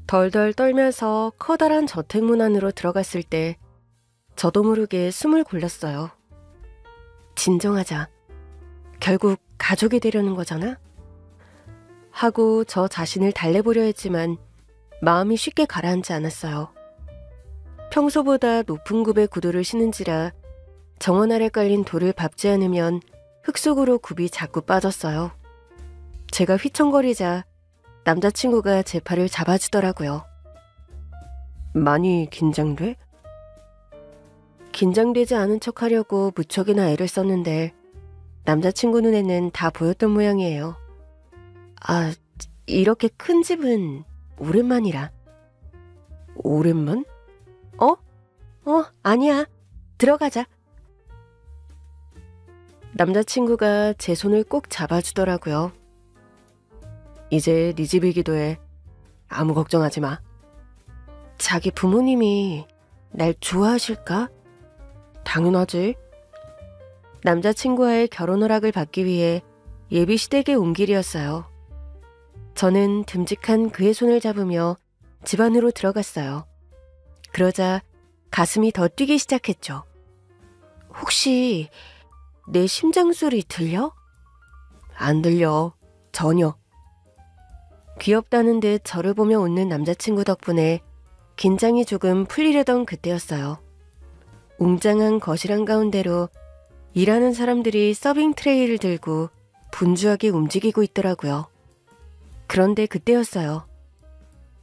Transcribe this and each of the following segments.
덜덜 떨면서 커다란 저택문 안으로 들어갔을 때 저도 모르게 숨을 골랐어요. 진정하자. 결국 가족이 되려는 거잖아? 하고 저 자신을 달래보려 했지만 마음이 쉽게 가라앉지 않았어요. 평소보다 높은 굽의 구두를 신은지라 정원 아래 깔린 돌을 밟지 않으면 흙 속으로 굽이 자꾸 빠졌어요. 제가 휘청거리자 남자친구가 제 팔을 잡아주더라고요. 많이 긴장돼? 긴장되지 않은 척 하려고 무척이나 애를 썼는데 남자친구 눈에는 다 보였던 모양이에요. 아, 이렇게 큰 집은 오랜만이라. 오랜만? 아니야. 들어가자. 남자친구가 제 손을 꼭 잡아주더라고요. 이제 네 집이기도 해. 아무 걱정하지 마. 자기 부모님이 날 좋아하실까? 당연하지. 남자친구와의 결혼 허락을 받기 위해 예비 시댁에 온 길이었어요. 저는 듬직한 그의 손을 잡으며 집 안으로 들어갔어요. 그러자 가슴이 더 뛰기 시작했죠. 혹시 내 심장 소리 들려? 안 들려. 전혀. 귀엽다는 듯 저를 보며 웃는 남자친구 덕분에 긴장이 조금 풀리려던 그때였어요. 웅장한 거실 한가운데로 일하는 사람들이 서빙 트레이를 들고 분주하게 움직이고 있더라고요. 그런데 그때였어요.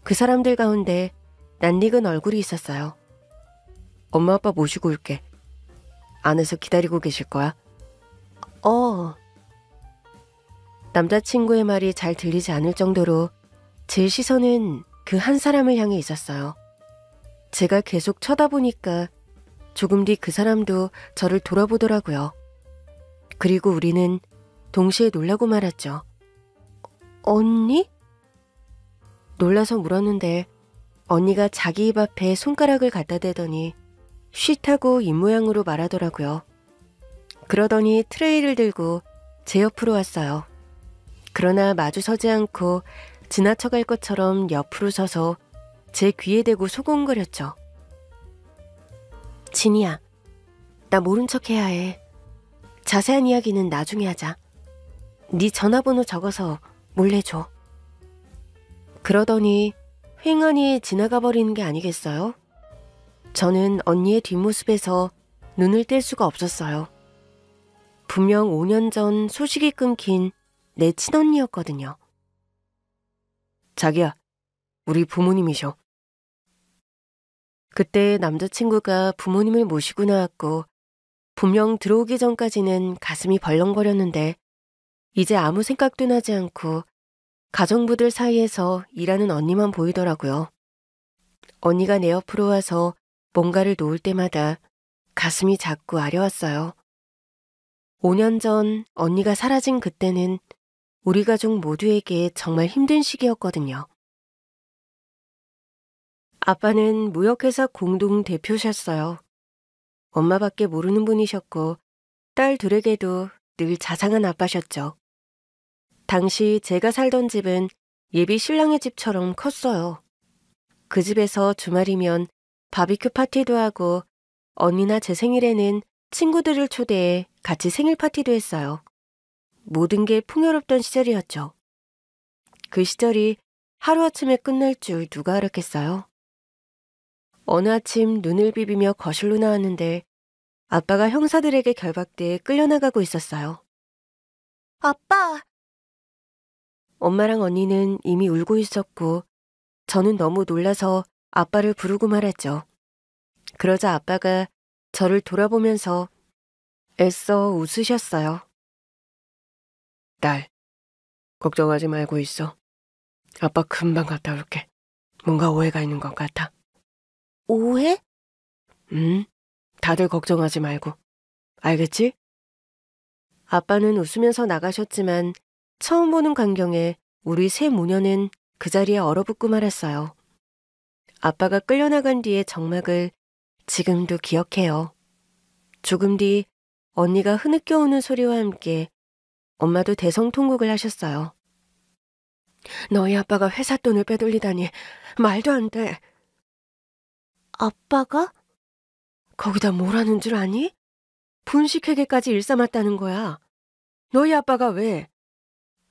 그 사람들 가운데 낯익은 얼굴이 있었어요. 엄마 아빠 모시고 올게. 안에서 기다리고 계실 거야. 남자친구의 말이 잘 들리지 않을 정도로 제 시선은 그 한 사람을 향해 있었어요. 제가 계속 쳐다보니까 조금 뒤 그 사람도 저를 돌아보더라고요. 그리고 우리는 동시에 놀라고 말았죠. 언니? 놀라서 물었는데 언니가 자기 입 앞에 손가락을 갖다 대더니 쉿하고 입모양으로 말하더라고요. 그러더니 트레이를 들고 제 옆으로 왔어요. 그러나 마주서지 않고 지나쳐갈 것처럼 옆으로 서서 제 귀에 대고 소곤거렸죠. 진이야, 나 모른 척 해야 해. 자세한 이야기는 나중에 하자. 네 전화번호 적어서 몰래 줘. 그러더니 휑하니 지나가 버리는 게 아니겠어요? 저는 언니의 뒷모습에서 눈을 뗄 수가 없었어요. 분명 5년 전 소식이 끊긴 내 친언니였거든요. 자기야, 우리 부모님이셔. 그때 남자친구가 부모님을 모시고 나왔고 분명 들어오기 전까지는 가슴이 벌렁거렸는데 이제 아무 생각도 나지 않고 가정부들 사이에서 일하는 언니만 보이더라고요. 언니가 내 옆으로 와서 뭔가를 놓을 때마다 가슴이 자꾸 아려왔어요. 5년 전 언니가 사라진 그때는 우리 가족 모두에게 정말 힘든 시기였거든요. 아빠는 무역회사 공동 대표셨어요. 엄마밖에 모르는 분이셨고 딸 둘에게도 늘 자상한 아빠셨죠. 당시 제가 살던 집은 예비 신랑의 집처럼 컸어요. 그 집에서 주말이면 바비큐 파티도 하고 언니나 제 생일에는 친구들을 초대해 같이 생일 파티도 했어요. 모든 게 풍요롭던 시절이었죠. 그 시절이 하루아침에 끝날 줄 누가 알았겠어요? 어느 아침 눈을 비비며 거실로 나왔는데 아빠가 형사들에게 결박돼 끌려나가고 있었어요. 아빠! 엄마랑 언니는 이미 울고 있었고 저는 너무 놀라서 아빠를 부르고 말았죠. 그러자 아빠가 저를 돌아보면서 애써 웃으셨어요. 딸, 걱정하지 말고 있어. 아빠 금방 갔다 올게. 뭔가 오해가 있는 것 같아. 오해? 다들 걱정하지 말고. 알겠지? 아빠는 웃으면서 나가셨지만 처음 보는 광경에 우리 세 모녀는 그 자리에 얼어붙고 말았어요. 아빠가 끌려나간 뒤의 정막을 지금도 기억해요. 조금 뒤 언니가 흐느껴 오는 소리와 함께 엄마도 대성통곡을 하셨어요. 너희 아빠가 회사 돈을 빼돌리다니 말도 안 돼. 아빠가? 거기다 뭐라는 줄 아니? 분식회계까지 일삼았다는 거야. 너희 아빠가 왜?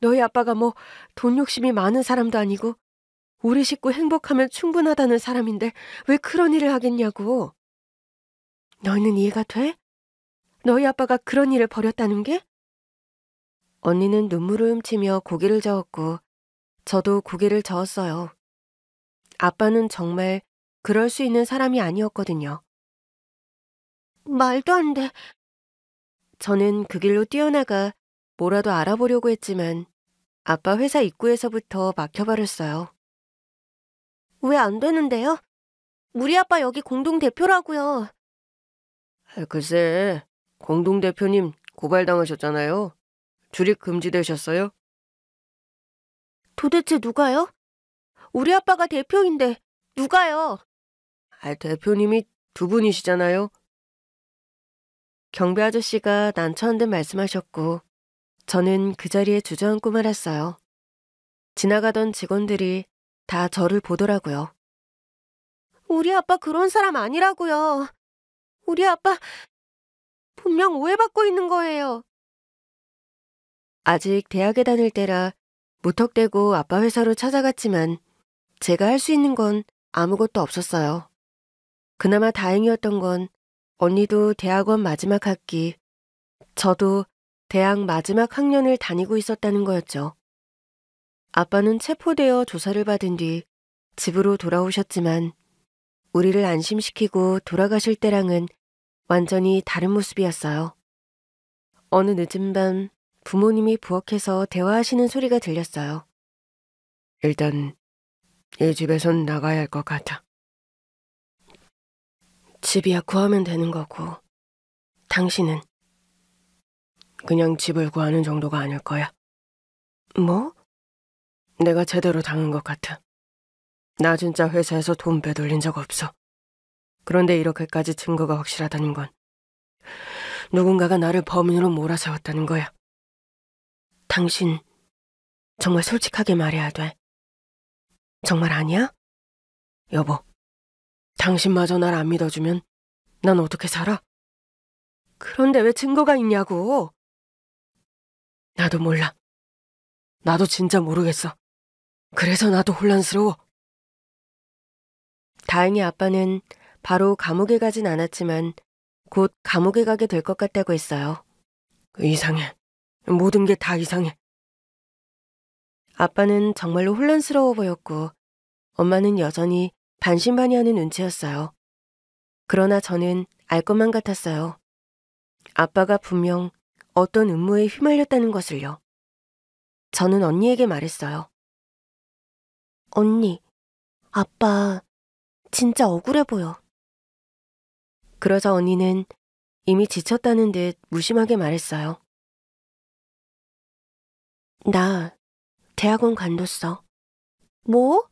너희 아빠가 뭐 돈 욕심이 많은 사람도 아니고 우리 식구 행복하면 충분하다는 사람인데 왜 그런 일을 하겠냐고. 너희는 이해가 돼? 너희 아빠가 그런 일을 벌였다는 게? 언니는 눈물을 훔치며 고개를 저었고 저도 고개를 저었어요. 아빠는 정말 그럴 수 있는 사람이 아니었거든요. 말도 안 돼. 저는 그 길로 뛰어나가 뭐라도 알아보려고 했지만 아빠 회사 입구에서부터 막혀버렸어요. 왜 안 되는데요? 우리 아빠 여기 공동대표라고요. 글쎄, 공동대표님 고발당하셨잖아요. 출입 금지되셨어요? 도대체 누가요? 우리 아빠가 대표인데 누가요? 대표님이 두 분이시잖아요. 경비 아저씨가 난처한 듯 말씀하셨고 저는 그 자리에 주저앉고 말았어요. 지나가던 직원들이 다 저를 보더라고요. 우리 아빠 그런 사람 아니라고요. 우리 아빠 분명 오해받고 있는 거예요. 아직 대학에 다닐 때라 무턱대고 아빠 회사로 찾아갔지만 제가 할 수 있는 건 아무것도 없었어요. 그나마 다행이었던 건 언니도 대학원 마지막 학기, 저도 대학 마지막 학년을 다니고 있었다는 거였죠. 아빠는 체포되어 조사를 받은 뒤 집으로 돌아오셨지만 우리를 안심시키고 돌아가실 때랑은 완전히 다른 모습이었어요. 어느 늦은 밤 부모님이 부엌에서 대화하시는 소리가 들렸어요. 일단 이 집에선 나가야 할 것 같아. 집이야 구하면 되는 거고 당신은? 그냥 집을 구하는 정도가 아닐 거야. 뭐? 내가 제대로 당한 것 같아. 나 진짜 회사에서 돈 빼돌린 적 없어. 그런데 이렇게까지 증거가 확실하다는 건 누군가가 나를 범인으로 몰아세웠다는 거야. 당신 정말 솔직하게 말해야 돼. 정말 아니야? 여보, 당신마저 날 안 믿어주면 난 어떻게 살아? 그런데 왜 증거가 있냐고. 나도 몰라. 나도 진짜 모르겠어. 그래서 나도 혼란스러워. 다행히 아빠는 바로 감옥에 가진 않았지만 곧 감옥에 가게 될 것 같다고 했어요. 이상해. 모든 게 다 이상해. 아빠는 정말로 혼란스러워 보였고 엄마는 여전히 반신반의하는 눈치였어요. 그러나 저는 알 것만 같았어요. 아빠가 분명 어떤 음모에 휘말렸다는 것을요. 저는 언니에게 말했어요. 언니, 아빠 진짜 억울해 보여. 그러자 언니는 이미 지쳤다는 듯 무심하게 말했어요. 나 대학원 관뒀어. 뭐?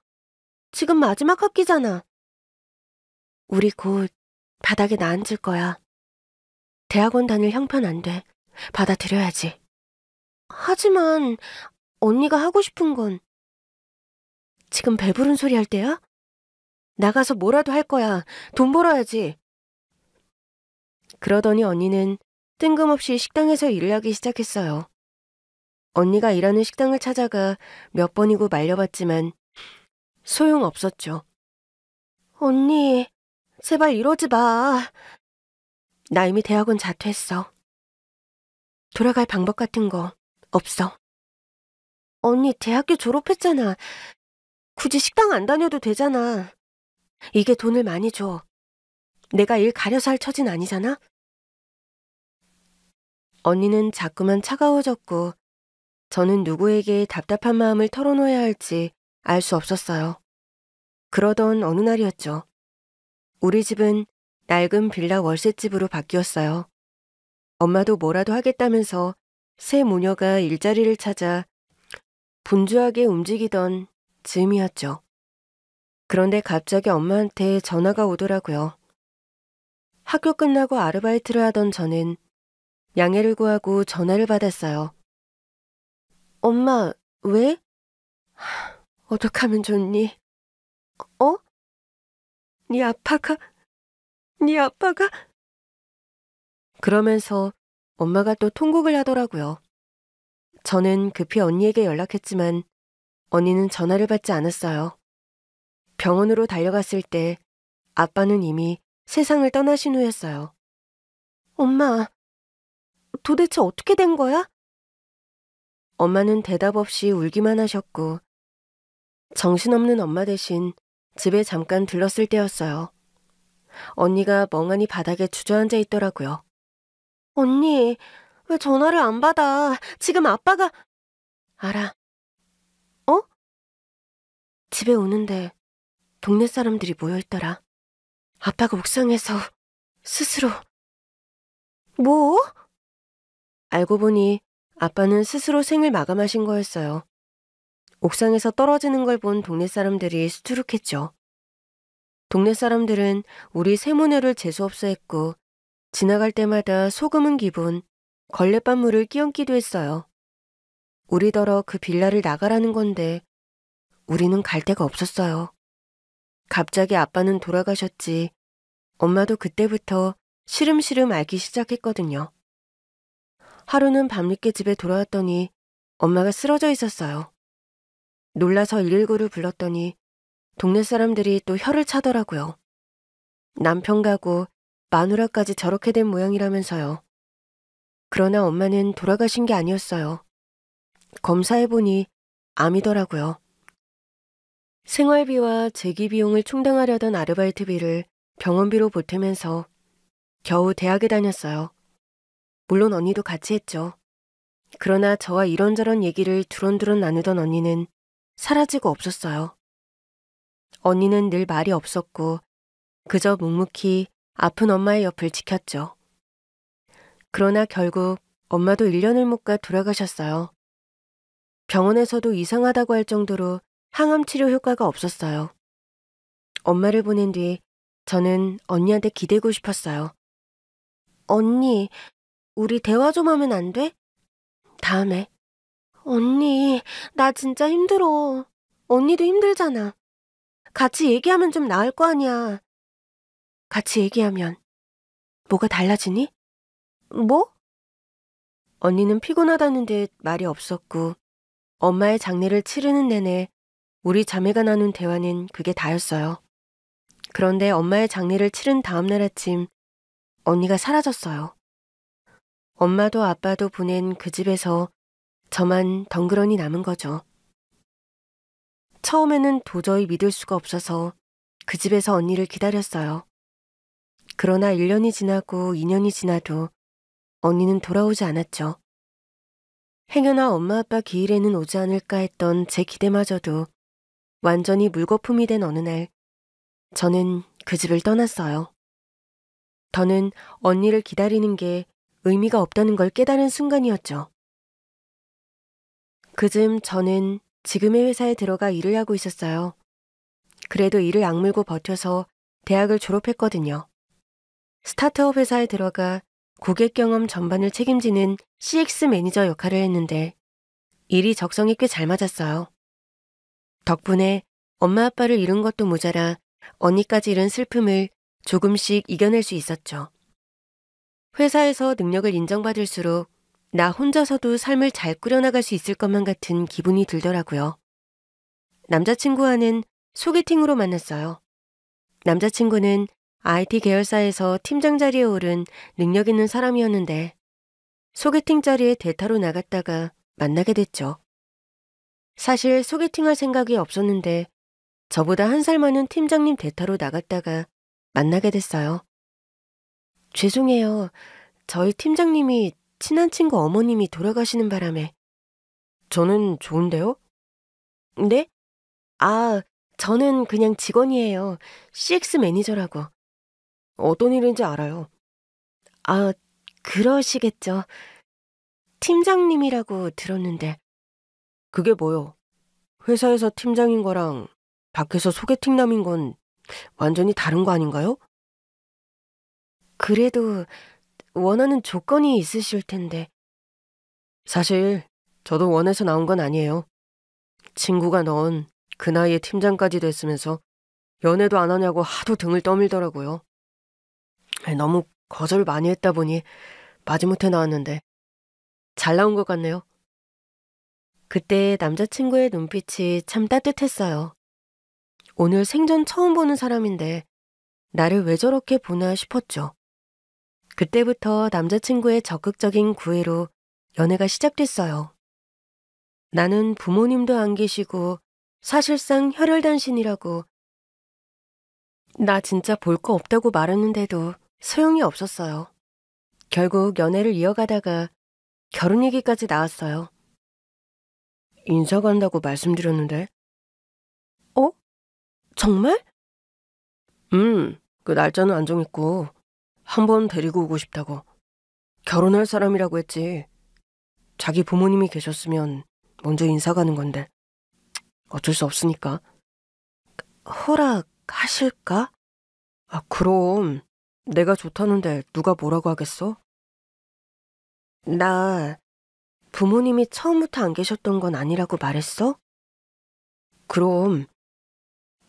지금 마지막 학기잖아. 우리 곧 바닥에 나앉을 거야. 대학원 다닐 형편 안 돼. 받아들여야지. 하지만 언니가 하고 싶은 건 지금 배부른 소리 할 때야? 나가서 뭐라도 할 거야. 돈 벌어야지. 그러더니 언니는 뜬금없이 식당에서 일을 하기 시작했어요. 언니가 일하는 식당을 찾아가 몇 번이고 말려봤지만 소용없었죠. 언니, 제발 이러지 마. 나 이미 대학원 자퇴했어. 돌아갈 방법 같은 거 없어. 언니 대학교 졸업했잖아. 굳이 식당 안 다녀도 되잖아. 이게 돈을 많이 줘. 내가 일 가려서 할 처진 아니잖아? 언니는 자꾸만 차가워졌고 저는 누구에게 답답한 마음을 털어놓아야 할지 알 수 없었어요. 그러던 어느 날이었죠. 우리 집은 낡은 빌라 월세집으로 바뀌었어요. 엄마도 뭐라도 하겠다면서 새 모녀가 일자리를 찾아 분주하게 움직이던 즈음이었죠. 그런데 갑자기 엄마한테 전화가 오더라고요. 학교 끝나고 아르바이트를 하던 저는 양해를 구하고 전화를 받았어요. 엄마, 왜? 어떡하면 좋니? 어? 네 아빠가? 네 아빠가? 그러면서 엄마가 또 통곡을 하더라고요. 저는 급히 언니에게 연락했지만 언니는 전화를 받지 않았어요. 병원으로 달려갔을 때 아빠는 이미 세상을 떠나신 후였어요. 엄마, 도대체 어떻게 된 거야? 엄마는 대답 없이 울기만 하셨고 정신없는 엄마 대신 집에 잠깐 들렀을 때였어요. 언니가 멍하니 바닥에 주저앉아 있더라고요. 언니, 왜 전화를 안 받아? 지금 아빠가... 알아. 어? 집에 오는데 동네 사람들이 모여있더라. 아빠가 옥상에서 스스로... 뭐? 알고 보니 아빠는 스스로 생을 마감하신 거였어요. 옥상에서 떨어지는 걸 본 동네 사람들이 수두룩했죠. 동네 사람들은 우리 세모녀를 재수없어 했고 지나갈 때마다 소금은 기본, 걸레밥물을 끼얹기도 했어요. 우리더러 그 빌라를 나가라는 건데 우리는 갈 데가 없었어요. 갑자기 아빠는 돌아가셨지 엄마도 그때부터 시름시름 앓기 시작했거든요. 하루는 밤늦게 집에 돌아왔더니 엄마가 쓰러져 있었어요. 놀라서 119를 불렀더니 동네 사람들이 또 혀를 차더라고요. 남편 가고 마누라까지 저렇게 된 모양이라면서요. 그러나 엄마는 돌아가신 게 아니었어요. 검사해보니 암이더라고요. 생활비와 재기 비용을 충당하려던 아르바이트비를 병원비로 보태면서 겨우 대학에 다녔어요. 물론 언니도 같이 했죠. 그러나 저와 이런저런 얘기를 두런두런 나누던 언니는 사라지고 없었어요. 언니는 늘 말이 없었고 그저 묵묵히 아픈 엄마의 옆을 지켰죠. 그러나 결국 엄마도 1년을 못 가 돌아가셨어요. 병원에서도 이상하다고 할 정도로 항암 치료 효과가 없었어요. 엄마를 보낸 뒤 저는 언니한테 기대고 싶었어요. 언니, 우리 대화 좀 하면 안 돼? 다음에. 언니, 나 진짜 힘들어. 언니도 힘들잖아. 같이 얘기하면 좀 나을 거 아니야. 같이 얘기하면 뭐가 달라지니? 뭐? 언니는 피곤하다는 듯 말이 없었고 엄마의 장례를 치르는 내내 우리 자매가 나눈 대화는 그게 다였어요. 그런데 엄마의 장례를 치른 다음날 아침 언니가 사라졌어요. 엄마도 아빠도 보낸 그 집에서 저만 덩그러니 남은 거죠. 처음에는 도저히 믿을 수가 없어서 그 집에서 언니를 기다렸어요. 그러나 1년이 지나고 2년이 지나도 언니는 돌아오지 않았죠. 행여나 엄마 아빠 기일에는 오지 않을까 했던 제 기대마저도 완전히 물거품이 된 어느 날 저는 그 집을 떠났어요. 더는 언니를 기다리는 게 의미가 없다는 걸 깨달은 순간이었죠. 그즈음 저는 지금의 회사에 들어가 일을 하고 있었어요. 그래도 일을 악물고 버텨서 대학을 졸업했거든요. 스타트업 회사에 들어가 고객 경험 전반을 책임지는 CX 매니저 역할을 했는데 일이 적성이 꽤 잘 맞았어요. 덕분에 엄마 아빠를 잃은 것도 모자라 언니까지 잃은 슬픔을 조금씩 이겨낼 수 있었죠. 회사에서 능력을 인정받을수록 나 혼자서도 삶을 잘 꾸려나갈 수 있을 것만 같은 기분이 들더라고요. 남자친구와는 소개팅으로 만났어요. 남자친구는 IT 계열사에서 팀장 자리에 오른 능력 있는 사람이었는데 소개팅 자리에 대타로 나갔다가 만나게 됐죠. 사실 소개팅할 생각이 없었는데 저보다 1살 많은 팀장님 대타로 나갔다가 만나게 됐어요. 죄송해요. 저희 팀장님이 친한 친구 어머님이 돌아가시는 바람에. 저는 좋은데요? 네? 아, 저는 그냥 직원이에요. CX 매니저라고. 어떤 일인지 알아요. 아, 그러시겠죠. 팀장님이라고 들었는데. 그게 뭐요? 회사에서 팀장인 거랑 밖에서 소개팅남인 건 완전히 다른 거 아닌가요? 그래도 원하는 조건이 있으실 텐데. 사실 저도 원해서 나온 건 아니에요. 친구가 넌 그 나이에 팀장까지 됐으면서 연애도 안 하냐고 하도 등을 떠밀더라고요. 너무 거절 많이 했다 보니 마지못해 나왔는데 잘 나온 것 같네요. 그때 남자친구의 눈빛이 참 따뜻했어요. 오늘 생전 처음 보는 사람인데 나를 왜 저렇게 보나 싶었죠. 그때부터 남자친구의 적극적인 구애로 연애가 시작됐어요. 나는 부모님도 안 계시고 사실상 혈혈단신이라고 나 진짜 볼 거 없다고 말했는데도 소용이 없었어요. 결국 연애를 이어가다가 결혼 얘기까지 나왔어요. 인사 간다고 말씀드렸는데. 어? 정말? 그 날짜는 안 정했고 한번 데리고 오고 싶다고. 결혼할 사람이라고 했지. 자기 부모님이 계셨으면 먼저 인사 가는 건데 어쩔 수 없으니까. 허락하실까? 아, 그럼 내가 좋다는데 누가 뭐라고 하겠어? 나 부모님이 처음부터 안 계셨던 건 아니라고 말했어? 그럼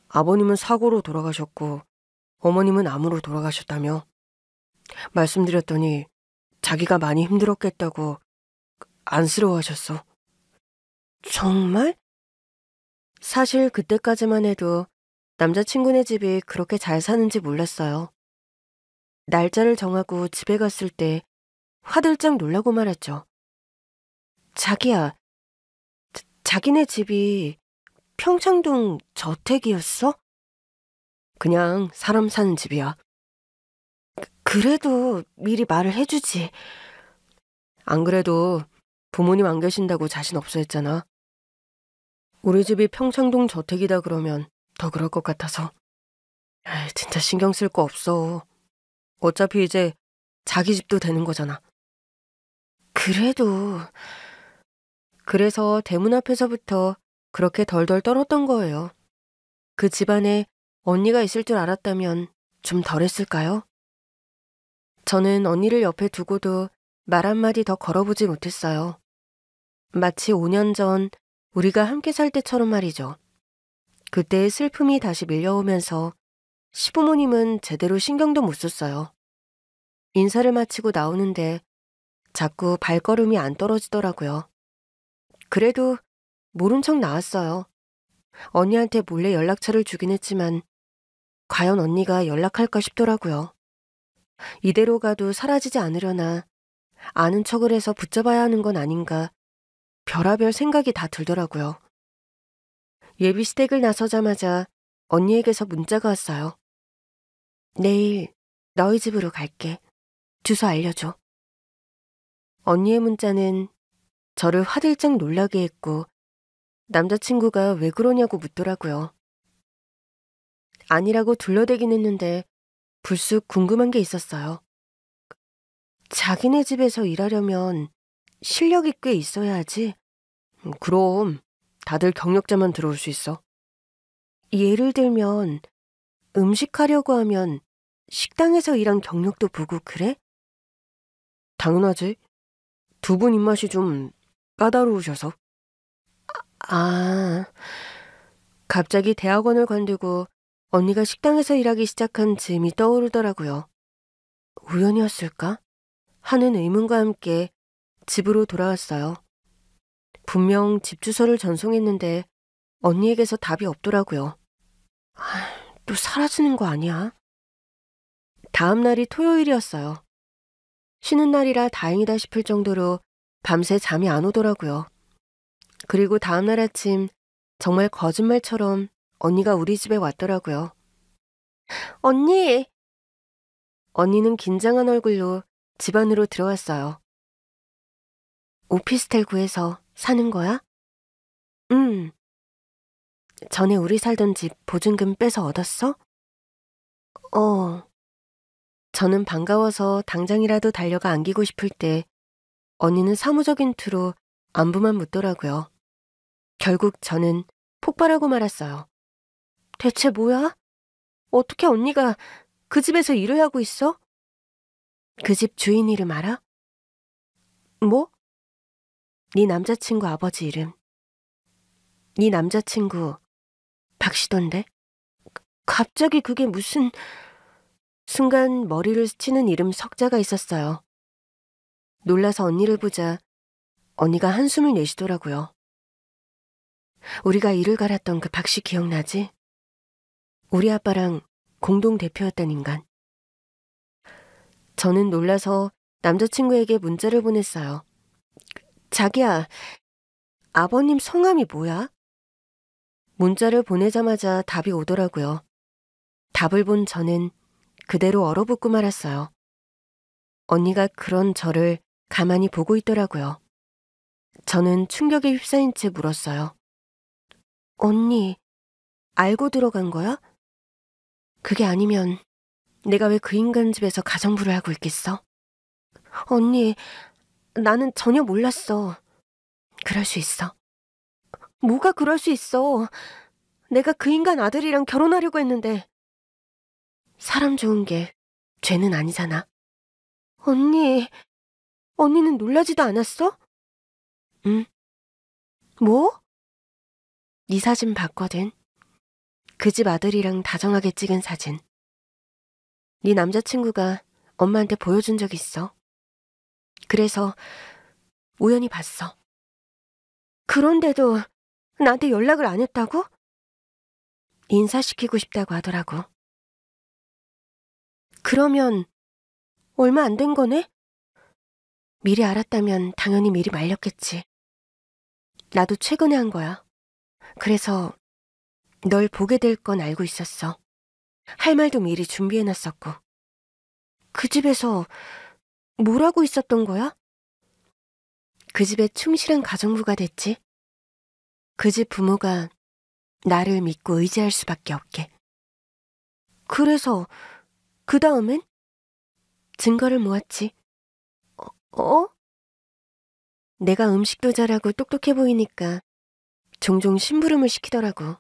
아버님은 사고로 돌아가셨고 어머님은 암으로 돌아가셨다며. 말씀드렸더니 자기가 많이 힘들었겠다고 안쓰러워하셨어. 정말? 사실 그때까지만 해도 남자친구네 집이 그렇게 잘 사는지 몰랐어요. 날짜를 정하고 집에 갔을 때 화들짝 놀라고 말했죠. 자기야, 자기네 집이 평창동 저택이었어? 그냥 사람 사는 집이야. 그래도 미리 말을 해주지. 안 그래도 부모님 안 계신다고 자신 없어 했잖아. 우리 집이 평창동 저택이다 그러면 더 그럴 것 같아서. 에이, 진짜 신경 쓸 거 없어. 어차피 이제 자기 집도 되는 거잖아. 그래도... 그래서 대문 앞에서부터 그렇게 덜덜 떨었던 거예요. 그 집안에 언니가 있을 줄 알았다면 좀 덜했을까요? 저는 언니를 옆에 두고도 말 한마디 더 걸어보지 못했어요. 마치 5년 전 우리가 함께 살 때처럼 말이죠. 그때의 슬픔이 다시 밀려오면서 시부모님은 제대로 신경도 못 썼어요. 인사를 마치고 나오는데 자꾸 발걸음이 안 떨어지더라고요. 그래도 모른 척 나왔어요. 언니한테 몰래 연락처를 주긴 했지만 과연 언니가 연락할까 싶더라고요. 이대로 가도 사라지지 않으려나 아는 척을 해서 붙잡아야 하는 건 아닌가 별의별 생각이 다 들더라고요. 예비 시댁을 나서자마자 언니에게서 문자가 왔어요. 내일 너희 집으로 갈게. 주소 알려줘. 언니의 문자는 저를 화들짝 놀라게 했고 남자친구가 왜 그러냐고 묻더라고요. 아니라고 둘러대긴 했는데 불쑥 궁금한 게 있었어요. 자기네 집에서 일하려면 실력이 꽤 있어야 하지. 그럼 다들 경력자만 들어올 수 있어. 예를 들면 음식하려고 하면 식당에서 일한 경력도 보고 그래? 당연하지. 두 분 입맛이 좀 까다로우셔서. 아, 갑자기 대학원을 관두고 언니가 식당에서 일하기 시작한 즈음이 떠오르더라고요. 우연이었을까? 하는 의문과 함께 집으로 돌아왔어요. 분명 집 주소를 전송했는데 언니에게서 답이 없더라고요. 또 사라지는 거 아니야? 다음 날이 토요일이었어요. 쉬는 날이라 다행이다 싶을 정도로 밤새 잠이 안 오더라고요. 그리고 다음 날 아침 정말 거짓말처럼 언니가 우리 집에 왔더라고요. 언니! 언니는 긴장한 얼굴로 집 안으로 들어왔어요. 오피스텔 구해서 사는 거야? 전에 우리 살던 집 보증금 빼서 얻었어? 저는 반가워서 당장이라도 달려가 안기고 싶을 때 언니는 사무적인 투로 안부만 묻더라고요. 결국 저는 폭발하고 말았어요. 대체 뭐야? 어떻게 언니가 그 집에서 일을 하고 있어? 그 집 주인 이름 알아? 뭐? 네 남자친구 아버지 이름. 네 남자친구 박씨던데? 갑자기 그게 무슨... 순간 머리를 스치는 이름 석자가 있었어요. 놀라서 언니를 보자 언니가 한숨을 내쉬더라고요. 우리가 이를 갈았던 그 박씨 기억나지? 우리 아빠랑 공동 대표였던 인간. 저는 놀라서 남자친구에게 문자를 보냈어요. 자기야, 아버님 성함이 뭐야? 문자를 보내자마자 답이 오더라고요. 답을 본 저는 그대로 얼어붙고 말았어요. 언니가 그런 저를 가만히 보고 있더라고요. 저는 충격에 휩싸인 채 물었어요. 언니, 알고 들어간 거야? 그게 아니면 내가 왜 그 인간 집에서 가정부를 하고 있겠어? 언니, 나는 전혀 몰랐어. 그럴 수 있어. 뭐가 그럴 수 있어. 내가 그 인간 아들이랑 결혼하려고 했는데. 사람 좋은 게 죄는 아니잖아. 언니, 언니는 놀라지도 않았어? 응. 뭐? 네 사진 봤거든. 그 집 아들이랑 다정하게 찍은 사진. 네 남자친구가 엄마한테 보여준 적 있어. 그래서 우연히 봤어. 그런데도 나한테 연락을 안 했다고? 인사시키고 싶다고 하더라고. 그러면 얼마 안 된 거네? 미리 알았다면 당연히 미리 말렸겠지. 나도 최근에 한 거야. 그래서 널 보게 될 건 알고 있었어. 할 말도 미리 준비해놨었고. 그 집에서 뭘 하고 있었던 거야? 그 집에 충실한 가정부가 됐지. 그 집 부모가 나를 믿고 의지할 수밖에 없게. 그래서 그 다음엔? 증거를 모았지. 어? 내가 음식도 잘하고 똑똑해 보이니까 종종 심부름을 시키더라고.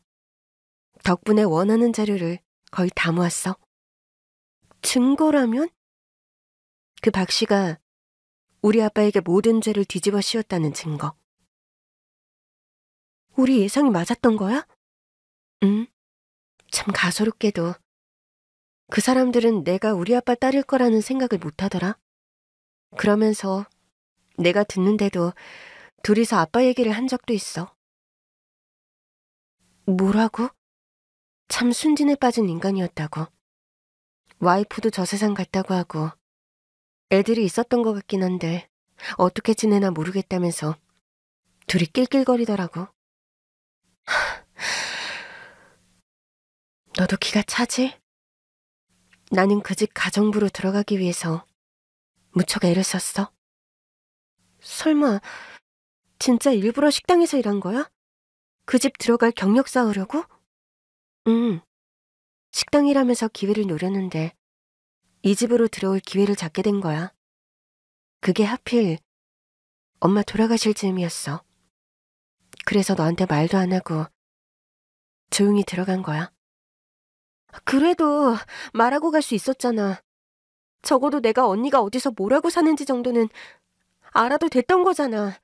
덕분에 원하는 자료를 거의 다 모았어. 증거라면? 그 박 씨가 우리 아빠에게 모든 죄를 뒤집어 씌웠다는 증거. 우리 예상이 맞았던 거야? 응. 참 가소롭게도 그 사람들은 내가 우리 아빠 딸일 거라는 생각을 못 하더라. 그러면서 내가 듣는데도 둘이서 아빠 얘기를 한 적도 있어. 뭐라고? 참 순진에 빠진 인간이었다고. 와이프도 저 세상 갔다고 하고 애들이 있었던 것 같긴 한데 어떻게 지내나 모르겠다면서 둘이 낄낄거리더라고. 너도 기가 차지? 나는 그 집 가정부로 들어가기 위해서 무척 애를 썼어. 설마 진짜 일부러 식당에서 일한 거야? 그 집 들어갈 경력 쌓으려고? 응. 식당 일하면서 기회를 노렸는데 이 집으로 들어올 기회를 잡게 된 거야. 그게 하필 엄마 돌아가실 즈음이었어. 그래서 너한테 말도 안 하고 조용히 들어간 거야. 그래도 말하고 갈 수 있었잖아. 적어도 내가 언니가 어디서 뭐라고 사는지 정도는 알아도 됐던 거잖아.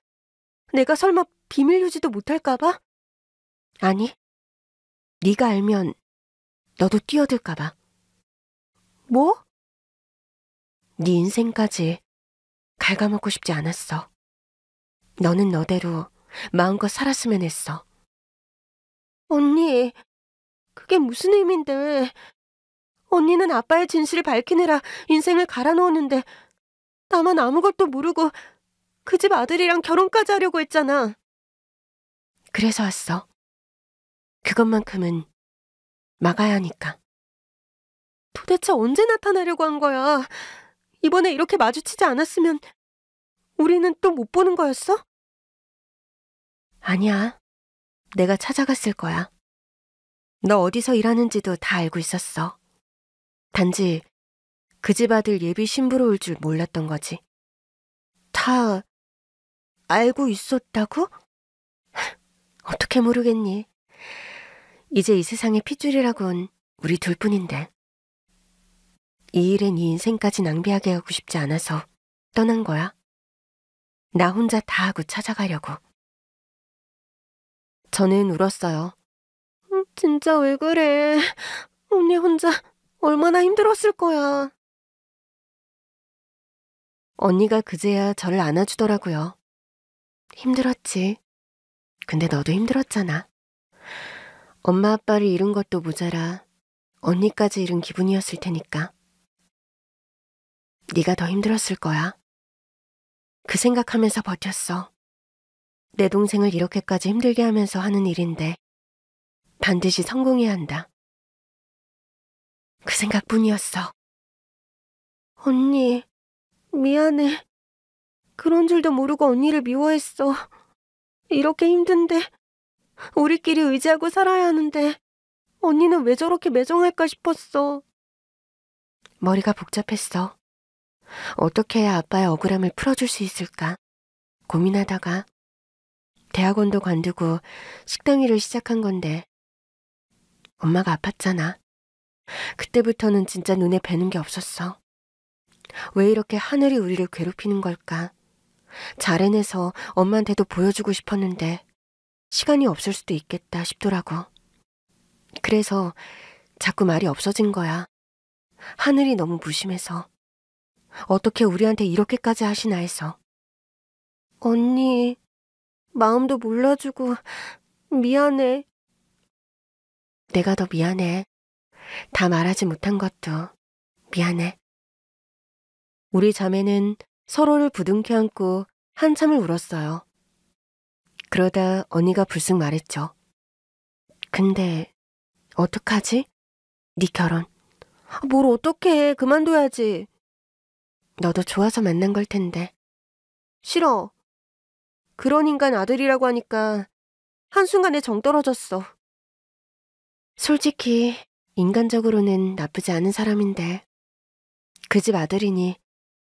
내가 설마 비밀 유지도 못할까 봐? 아니, 네가 알면 너도 뛰어들까 봐. 뭐? 네 인생까지 갉아먹고 싶지 않았어. 너는 너대로 마음껏 살았으면 했어. 언니, 그게 무슨 의미인데. 언니는 아빠의 진실을 밝히느라 인생을 갈아놓았는데 나만 아무것도 모르고 그 집 아들이랑 결혼까지 하려고 했잖아. 그래서 왔어. 그것만큼은 막아야 하니까. 도대체 언제 나타나려고 한 거야? 이번에 이렇게 마주치지 않았으면 우리는 또 못 보는 거였어? 아니야. 내가 찾아갔을 거야. 너 어디서 일하는지도 다 알고 있었어. 단지 그 집 아들 예비 신부로 올 줄 몰랐던 거지. 다 알고 있었다고? 어떻게 모르겠니? 이제 이 세상에 핏줄이라곤 우리 둘뿐인데. 이 일에 네 인생까지 낭비하게 하고 싶지 않아서 떠난 거야. 나 혼자 다 하고 찾아가려고. 저는 울었어요. 진짜 왜 그래? 언니 혼자 얼마나 힘들었을 거야. 언니가 그제야 저를 안아주더라고요. 힘들었지. 근데 너도 힘들었잖아. 엄마 아빠를 잃은 것도 모자라 언니까지 잃은 기분이었을 테니까. 네가 더 힘들었을 거야. 그 생각하면서 버텼어. 내 동생을 이렇게까지 힘들게 하면서 하는 일인데 반드시 성공해야 한다. 그 생각뿐이었어. 언니, 미안해. 그런 줄도 모르고 언니를 미워했어. 이렇게 힘든데, 우리끼리 의지하고 살아야 하는데, 언니는 왜 저렇게 매정할까 싶었어. 머리가 복잡했어. 어떻게 해야 아빠의 억울함을 풀어줄 수 있을까? 고민하다가 대학원도 관두고 식당 일을 시작한 건데 엄마가 아팠잖아. 그때부터는 진짜 눈에 뵈는 게 없었어. 왜 이렇게 하늘이 우리를 괴롭히는 걸까? 잘 해내서 엄마한테도 보여주고 싶었는데 시간이 없을 수도 있겠다 싶더라고. 그래서 자꾸 말이 없어진 거야. 하늘이 너무 무심해서. 어떻게 우리한테 이렇게까지 하시나 해서. 언니, 마음도 몰라주고 미안해. 내가 더 미안해. 다 말하지 못한 것도 미안해. 우리 자매는 서로를 부둥켜 안고 한참을 울었어요. 그러다 언니가 불쑥 말했죠. 근데 어떡하지? 네 결혼. 뭘 어떡해. 그만둬야지. 너도 좋아서 만난 걸 텐데. 싫어. 그런 인간 아들이라고 하니까 한순간에 정 떨어졌어. 솔직히 인간적으로는 나쁘지 않은 사람인데 그 집 아들이니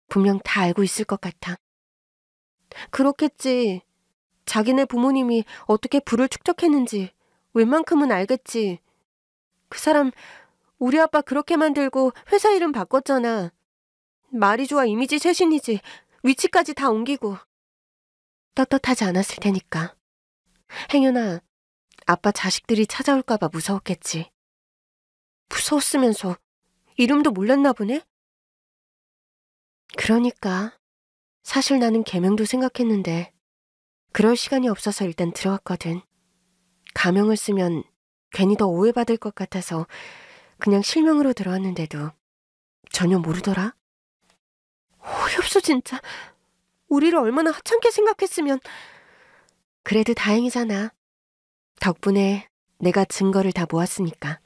분명 다 알고 있을 것 같아. 그렇겠지. 자기네 부모님이 어떻게 부를 축적했는지 웬만큼은 알겠지. 그 사람 우리 아빠 그렇게 만들고 회사 이름 바꿨잖아. 말이 좋아 이미지 쇄신이지. 위치까지 다 옮기고. 떳떳하지 않았을 테니까. 행여나 아빠 자식들이 찾아올까 봐 무서웠겠지. 무서웠으면서 이름도 몰랐나 보네? 그러니까 사실 나는 계명도 생각했는데 그럴 시간이 없어서 일단 들어왔거든. 가명을 쓰면 괜히 더 오해받을 것 같아서 그냥 실명으로 들어왔는데도 전혀 모르더라. 어이없어 진짜. 우리를 얼마나 하찮게 생각했으면. 그래도 다행이잖아. 덕분에 내가 증거를 다 모았으니까.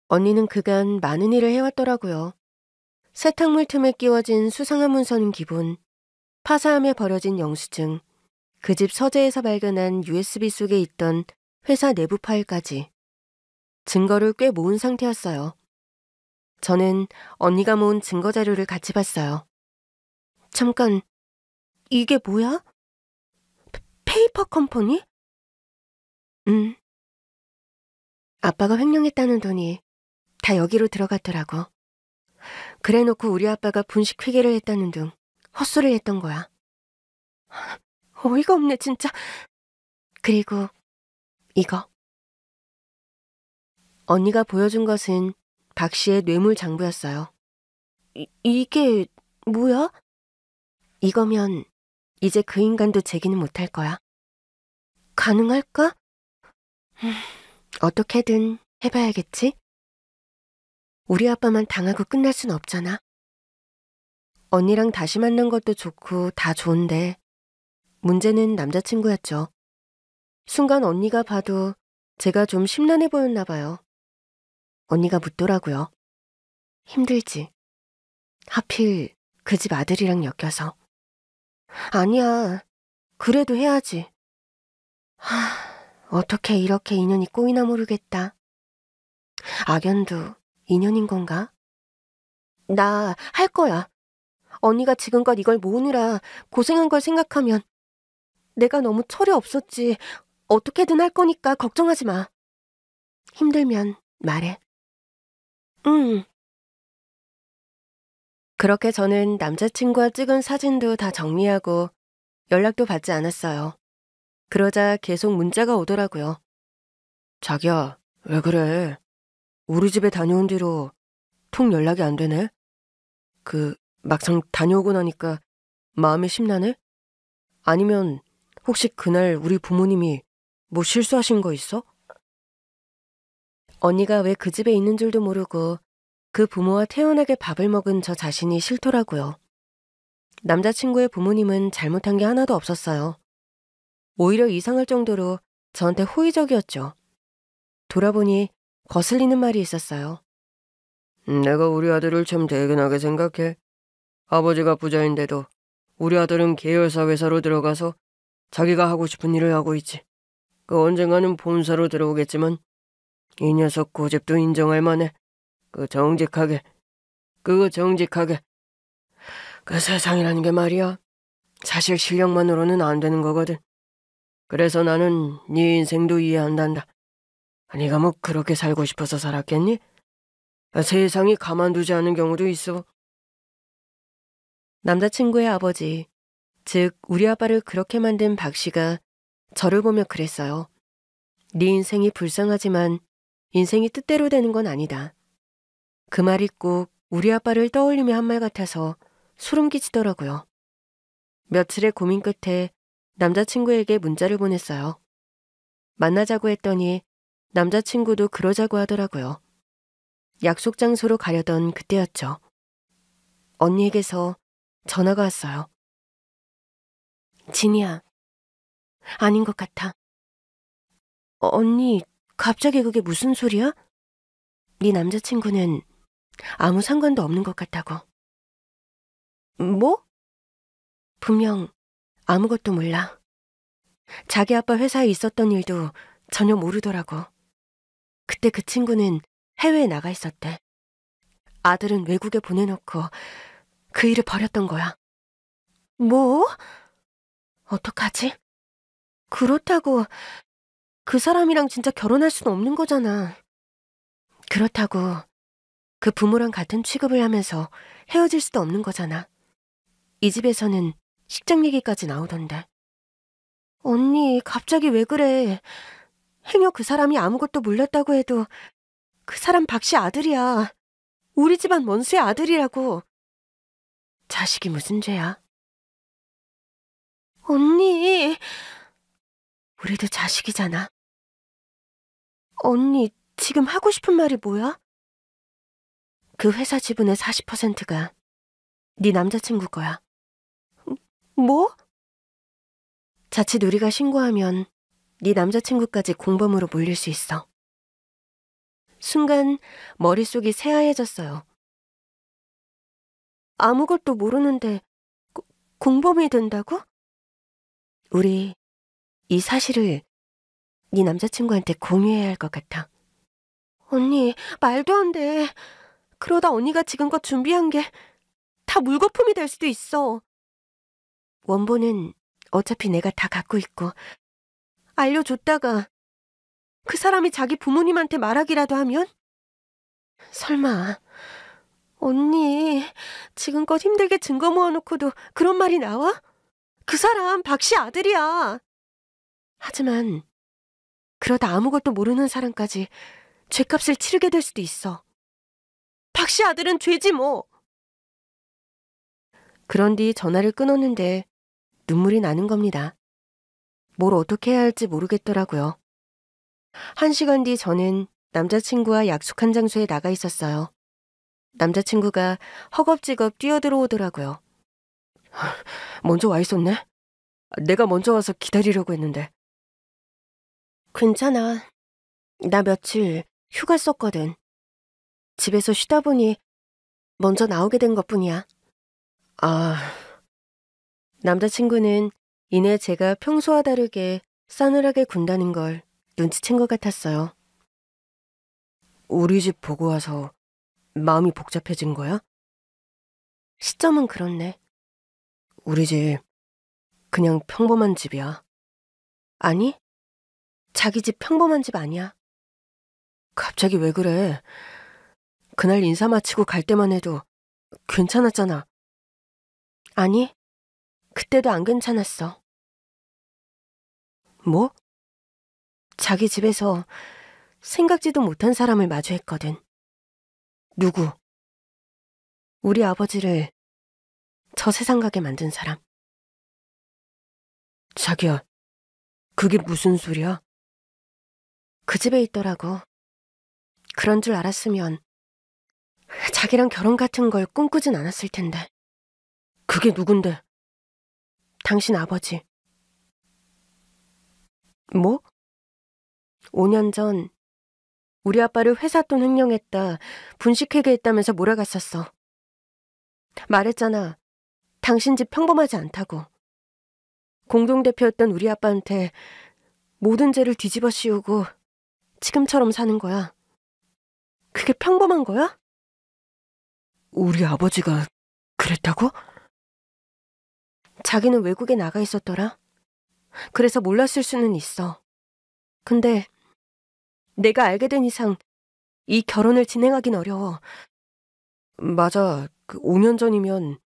언니는 그간 많은 일을 해왔더라고요. 세탁물 틈에 끼워진 수상한 문서는 기본, 파사함에 버려진 영수증, 그 집 서재에서 발견한 USB 속에 있던 회사 내부 파일까지 증거를 꽤 모은 상태였어요. 저는 언니가 모은 증거 자료를 같이 봤어요. 잠깐, 이게 뭐야? 페이퍼 컴퍼니? 아빠가 횡령했다는 돈이 다 여기로 들어갔더라고. 그래놓고 우리 아빠가 분식 회계를 했다는 둥 헛소리를 했던 거야. 어이가 없네 진짜. 그리고 이거. 언니가 보여준 것은 박 씨의 뇌물 장부였어요. 이게 뭐야? 이거면 이제 그 인간도 제기는 못할 거야. 가능할까? 어떻게든 해봐야겠지? 우리 아빠만 당하고 끝날 순 없잖아. 언니랑 다시 만난 것도 좋고 다 좋은데 문제는 남자친구였죠. 순간 언니가 봐도 제가 좀 심란해 보였나 봐요. 언니가 묻더라고요. 힘들지? 하필 그 집 아들이랑 엮여서. 아니야. 그래도 해야지. 어떻게 이렇게 인연이 꼬이나 모르겠다. 악연도 인연인 건가? 나 할 거야. 언니가 지금껏 이걸 모으느라 고생한 걸 생각하면 내가 너무 철이 없었지. 어떻게든 할 거니까 걱정하지 마. 힘들면 말해. 응. 그렇게 저는 남자친구와 찍은 사진도 다 정리하고 연락도 받지 않았어요. 그러자 계속 문자가 오더라고요. 자기야, 왜 그래? 우리 집에 다녀온 뒤로 통 연락이 안 되네? 막상 다녀오고 나니까 마음이 심란해? 아니면 혹시 그날 우리 부모님이 뭐 실수하신 거 있어? 언니가 왜 그 집에 있는 줄도 모르고 그 부모와 태연하게 밥을 먹은 저 자신이 싫더라고요. 남자친구의 부모님은 잘못한 게 하나도 없었어요. 오히려 이상할 정도로 저한테 호의적이었죠. 돌아보니 거슬리는 말이 있었어요. 내가 우리 아들을 참 대견하게 생각해. 아버지가 부자인데도 우리 아들은 계열사 회사로 들어가서 자기가 하고 싶은 일을 하고 있지. 언젠가는 본사로 들어오겠지만 이 녀석 고집도 인정할 만해. 정직하게. 정직하게. 세상이라는 게 말이야. 사실 실력만으로는 안 되는 거거든. 그래서 나는 네 인생도 이해한단다. 네가 뭐 그렇게 살고 싶어서 살았겠니? 세상이 가만두지 않은 경우도 있어. 남자친구의 아버지, 즉 우리 아빠를 그렇게 만든 박 씨가 저를 보며 그랬어요. 네 인생이 불쌍하지만 인생이 뜻대로 되는 건 아니다. 그 말이 꼭 우리 아빠를 떠올리며 한 말 같아서 소름 끼치더라고요. 며칠의 고민 끝에 남자친구에게 문자를 보냈어요. 만나자고 했더니 남자친구도 그러자고 하더라고요. 약속 장소로 가려던 그때였죠. 언니에게서 전화가 왔어요. 진이야, 아닌 것 같아. 언니, 갑자기 그게 무슨 소리야? 네 남자친구는 아무 상관도 없는 것 같다고. 뭐? 분명 아무것도 몰라. 자기 아빠 회사에 있었던 일도 전혀 모르더라고. 그때 그 친구는 해외에 나가 있었대. 아들은 외국에 보내놓고 그 일을 벌였던 거야. 뭐? 어떡하지? 그렇다고 그 사람이랑 진짜 결혼할 수는 없는 거잖아. 그렇다고 그 부모랑 같은 취급을 하면서 헤어질 수도 없는 거잖아. 이 집에서는 식장 얘기까지 나오던데. 언니, 갑자기 왜 그래? 행여 그 사람이 아무것도 몰랐다고 해도 그 사람 박씨 아들이야. 우리 집안 원수의 아들이라고. 자식이 무슨 죄야? 언니, 우리도 자식이잖아. 언니, 지금 하고 싶은 말이 뭐야? 그 회사 지분의 40%가 네 남자친구 거야. 뭐? 자칫 우리가 신고하면 네 남자친구까지 공범으로 몰릴 수 있어. 순간 머릿속이 새하얘졌어요. 아무것도 모르는데 공범이 된다고? 우리 이 사실을 네 남자친구한테 공유해야 할 것 같아. 언니, 말도 안 돼. 그러다 언니가 지금껏 준비한 게 다 물거품이 될 수도 있어. 원본은 어차피 내가 다 갖고 있고 알려줬다가 그 사람이 자기 부모님한테 말하기라도 하면? 설마 언니 지금껏 힘들게 증거 모아놓고도 그런 말이 나와? 그 사람 박씨 아들이야. 하지만 그러다 아무것도 모르는 사람까지 죗값을 치르게 될 수도 있어. 박씨 아들은 죄지 뭐. 그런 뒤 전화를 끊었는데 눈물이 나는 겁니다. 뭘 어떻게 해야 할지 모르겠더라고요. 1시간 뒤 저는 남자친구와 약속한 장소에 나가 있었어요. 남자친구가 허겁지겁 뛰어들어오더라고요. 먼저 와 있었네? 내가 먼저 와서 기다리려고 했는데. 괜찮아. 나 며칠 휴가 썼거든. 집에서 쉬다 보니 먼저 나오게 된 것뿐이야. 아... 남자친구는 이내 제가 평소와 다르게 싸늘하게 군다는 걸 눈치챈 것 같았어요. 우리 집 보고 와서 마음이 복잡해진 거야? 시점은 그렇네. 우리 집 그냥 평범한 집이야. 아니, 자기 집 평범한 집 아니야. 갑자기 왜 그래? 그날 인사 마치고 갈 때만 해도 괜찮았잖아. 아니, 그때도 안 괜찮았어. 뭐? 자기 집에서 생각지도 못한 사람을 마주했거든. 누구? 우리 아버지를 저 세상 가게 만든 사람. 자기야, 그게 무슨 소리야? 그 집에 있더라고. 그런 줄 알았으면 자기랑 결혼 같은 걸 꿈꾸진 않았을 텐데. 그게 누군데? 당신 아버지. 뭐? 5년 전 우리 아빠를 회사 돈 횡령했다, 분식회계했다면서 몰아갔었어. 말했잖아. 당신 집 평범하지 않다고. 공동대표였던 우리 아빠한테 모든 죄를 뒤집어 씌우고 지금처럼 사는 거야. 그게 평범한 거야? 우리 아버지가 그랬다고? 자기는 외국에 나가 있었더라. 그래서 몰랐을 수는 있어. 근데 내가 알게 된 이상 이 결혼을 진행하긴 어려워. 맞아. 5년 전이면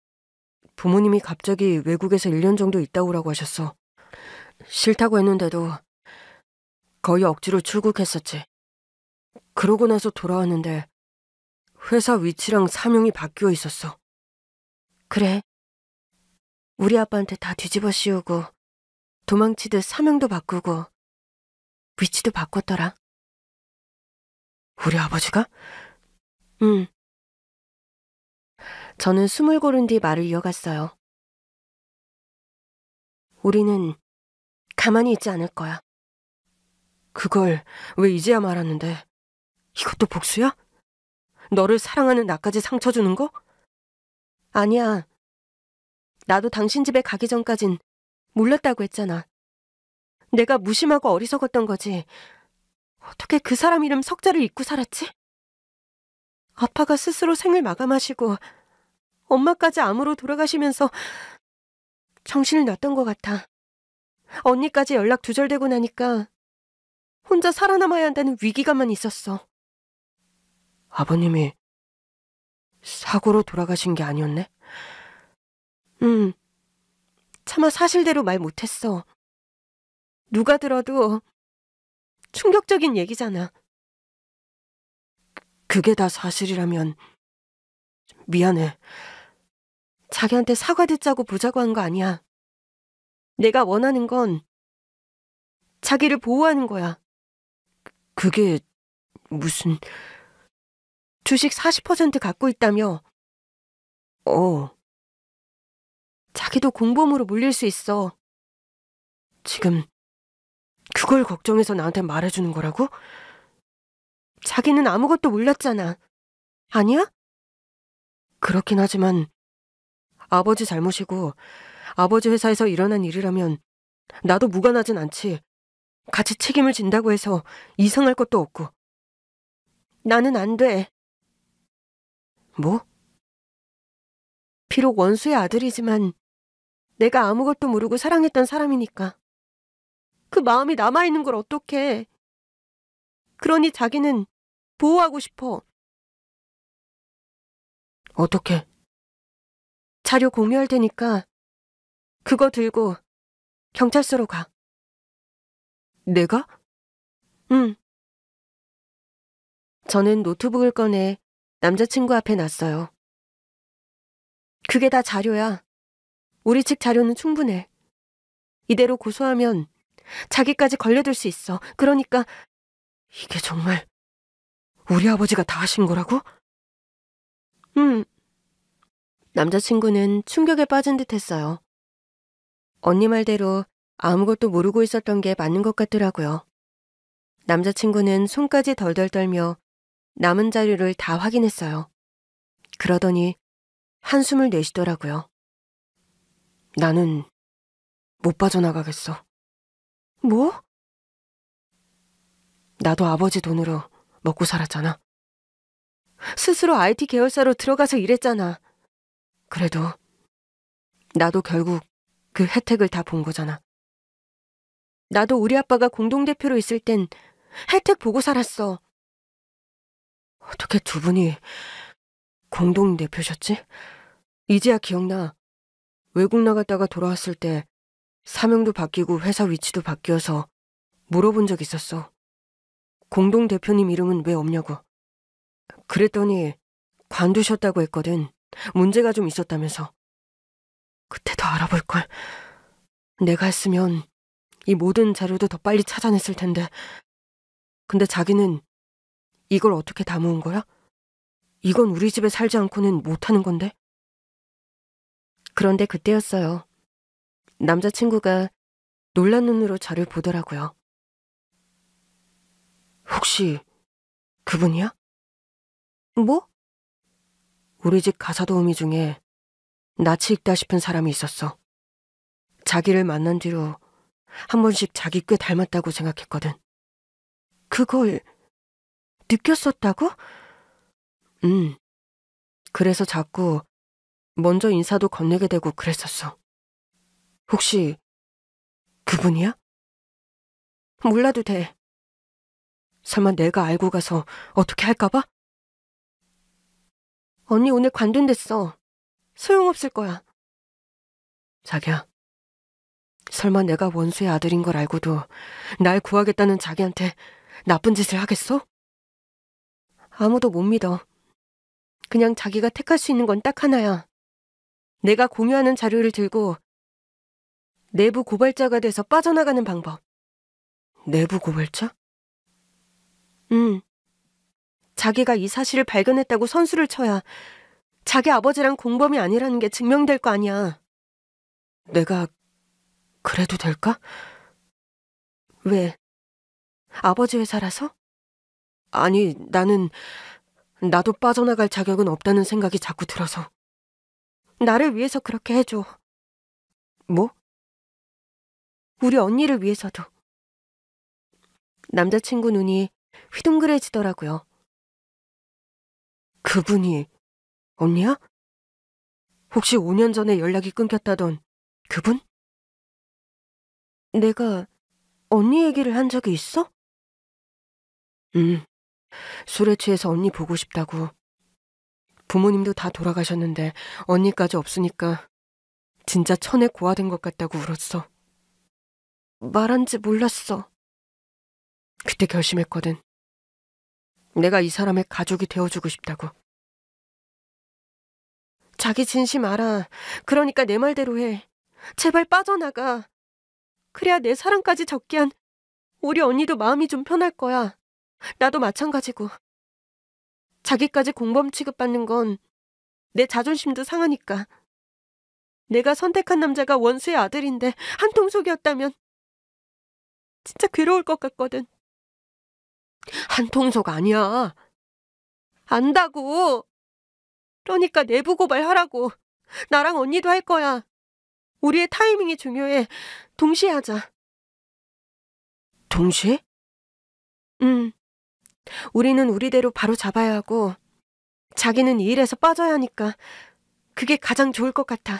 부모님이 갑자기 외국에서 1년 정도 있다 오라고 하셨어. 싫다고 했는데도 거의 억지로 출국했었지. 그러고 나서 돌아왔는데 회사 위치랑 사명이 바뀌어 있었어. 그래. 우리 아빠한테 다 뒤집어 씌우고 도망치듯 사명도 바꾸고 위치도 바꿨더라. 우리 아버지가? 응. 저는 숨을 고른 뒤 말을 이어갔어요. 우리는 가만히 있지 않을 거야. 그걸 왜 이제야 말하는데? 이것도 복수야? 너를 사랑하는 나까지 상처 주는 거? 아니야. 나도 당신 집에 가기 전까진 몰랐다고 했잖아. 내가 무심하고 어리석었던 거지. 어떻게 그 사람 이름 석자를 잊고 살았지? 아빠가 스스로 생을 마감하시고 엄마까지 암으로 돌아가시면서 정신을 놨던 것 같아. 언니까지 연락 두절되고 나니까 혼자 살아남아야 한다는 위기감만 있었어. 아버님이 사고로 돌아가신 게 아니었네? 응. 차마 사실대로 말 못했어. 누가 들어도 충격적인 얘기잖아. 그게 다 사실이라면 미안해. 자기한테 사과 듣자고 보자고 한 거 아니야. 내가 원하는 건 자기를 보호하는 거야. 그게 무슨... 주식 40% 갖고 있다며? 자기도 공범으로 몰릴 수 있어. 지금 그걸 걱정해서 나한테 말해주는 거라고? 자기는 아무것도 몰랐잖아. 아니야? 그렇긴 하지만 아버지 잘못이고 아버지 회사에서 일어난 일이라면 나도 무관하진 않지. 같이 책임을 진다고 해서 이상할 것도 없고. 나는 안 돼. 뭐? 비록 원수의 아들이지만 내가 아무것도 모르고 사랑했던 사람이니까. 그 마음이 남아있는 걸 어떡해. 그러니 자기는 보호하고 싶어. 어떻게? 자료 공유할 테니까 그거 들고 경찰서로 가. 내가? 응. 저는 노트북을 꺼내 남자친구 앞에 놨어요. 그게 다 자료야. 우리 측 자료는 충분해. 이대로 고소하면 자기까지 걸려들 수 있어. 그러니까 이게 정말 우리 아버지가 다 하신 거라고? 응. 남자친구는 충격에 빠진 듯 했어요. 언니 말대로 아무것도 모르고 있었던 게 맞는 것 같더라고요. 남자친구는 손까지 덜덜 떨며 남은 자료를 다 확인했어요. 그러더니 한숨을 내쉬더라고요. 나는 못 빠져나가겠어. 뭐? 나도 아버지 돈으로 먹고 살았잖아. 스스로 IT 계열사로 들어가서 일했잖아. 그래도 나도 결국 그 혜택을 다 본 거잖아. 나도 우리 아빠가 공동대표로 있을 땐 혜택 보고 살았어. 어떻게 두 분이 공동대표셨지? 이제야 기억나. 외국 나갔다가 돌아왔을 때 사명도 바뀌고 회사 위치도 바뀌어서 물어본 적 있었어. 공동 대표님 이름은 왜 없냐고. 그랬더니 관두셨다고 했거든. 문제가 좀 있었다면서. 그때도 알아볼걸. 내가 했으면 이 모든 자료도 더 빨리 찾아냈을 텐데. 근데 자기는 이걸 어떻게 다 모은 거야? 이건 우리 집에 살지 않고는 못하는 건데. 그런데 그때였어요. 남자친구가 놀란 눈으로 저를 보더라고요. 혹시 그분이야? 뭐? 우리 집 가사 도우미 중에 낯이 익다 싶은 사람이 있었어. 자기를 만난 뒤로 한 번씩 자기 꽤 닮았다고 생각했거든. 그걸 느꼈었다고? 그래서 자꾸 먼저 인사도 건네게 되고 그랬었어. 혹시 그분이야? 몰라도 돼. 설마 내가 알고 가서 어떻게 할까봐? 언니 오늘 관둔댔어. 소용없을 거야. 자기야, 설마 내가 원수의 아들인 걸 알고도 날 구하겠다는 자기한테 나쁜 짓을 하겠어? 아무도 못 믿어. 그냥 자기가 택할 수 있는 건 딱 하나야. 내가 공유하는 자료를 들고 내부 고발자가 돼서 빠져나가는 방법. 내부 고발자? 자기가 이 사실을 발견했다고 선수를 쳐야 자기 아버지랑 공범이 아니라는 게 증명될 거 아니야. 내가 그래도 될까? 왜? 아버지 회사라서? 아니, 나도 빠져나갈 자격은 없다는 생각이 자꾸 들어서. 나를 위해서 그렇게 해줘. 뭐? 우리 언니를 위해서도. 남자친구 눈이 휘둥그레지더라고요. 그분이 언니야? 혹시 5년 전에 연락이 끊겼다던 그분? 내가 언니 얘기를 한 적이 있어? 술에 취해서 언니 보고 싶다고. 부모님도 다 돌아가셨는데 언니까지 없으니까 진짜 천에 고아된 것 같다고 울었어. 말한지 몰랐어. 그때 결심했거든. 내가 이 사람의 가족이 되어주고 싶다고. 자기 진심 알아. 그러니까 내 말대로 해. 제발 빠져나가. 그래야 내 사랑까지 적게 한 우리 언니도 마음이 좀 편할 거야. 나도 마찬가지고. 자기까지 공범 취급받는 건 내 자존심도 상하니까. 내가 선택한 남자가 원수의 아들인데 한통속이었다면 진짜 괴로울 것 같거든. 한통속 아니야. 안다고. 그러니까 내부 고발하라고. 나랑 언니도 할 거야. 우리의 타이밍이 중요해. 동시에 하자. 동시에? 우리는 우리대로 바로 잡아야 하고 자기는 이 일에서 빠져야 하니까 그게 가장 좋을 것 같아.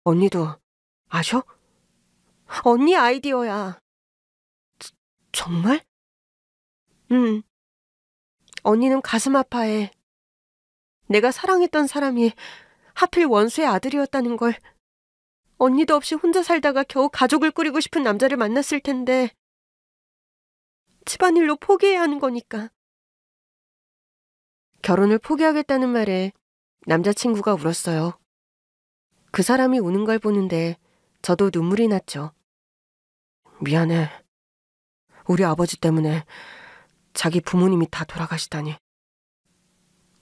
언니도 아셔? 언니 아이디어야. 정말? 언니는 가슴 아파해. 내가 사랑했던 사람이 하필 원수의 아들이었다는 걸. 언니도 없이 혼자 살다가 겨우 가족을 꾸리고 싶은 남자를 만났을 텐데 집안일로 포기해야 하는 거니까. 결혼을 포기하겠다는 말에 남자친구가 울었어요. 그 사람이 우는 걸 보는데 저도 눈물이 났죠. 미안해. 우리 아버지 때문에 자기 부모님이 다 돌아가시다니.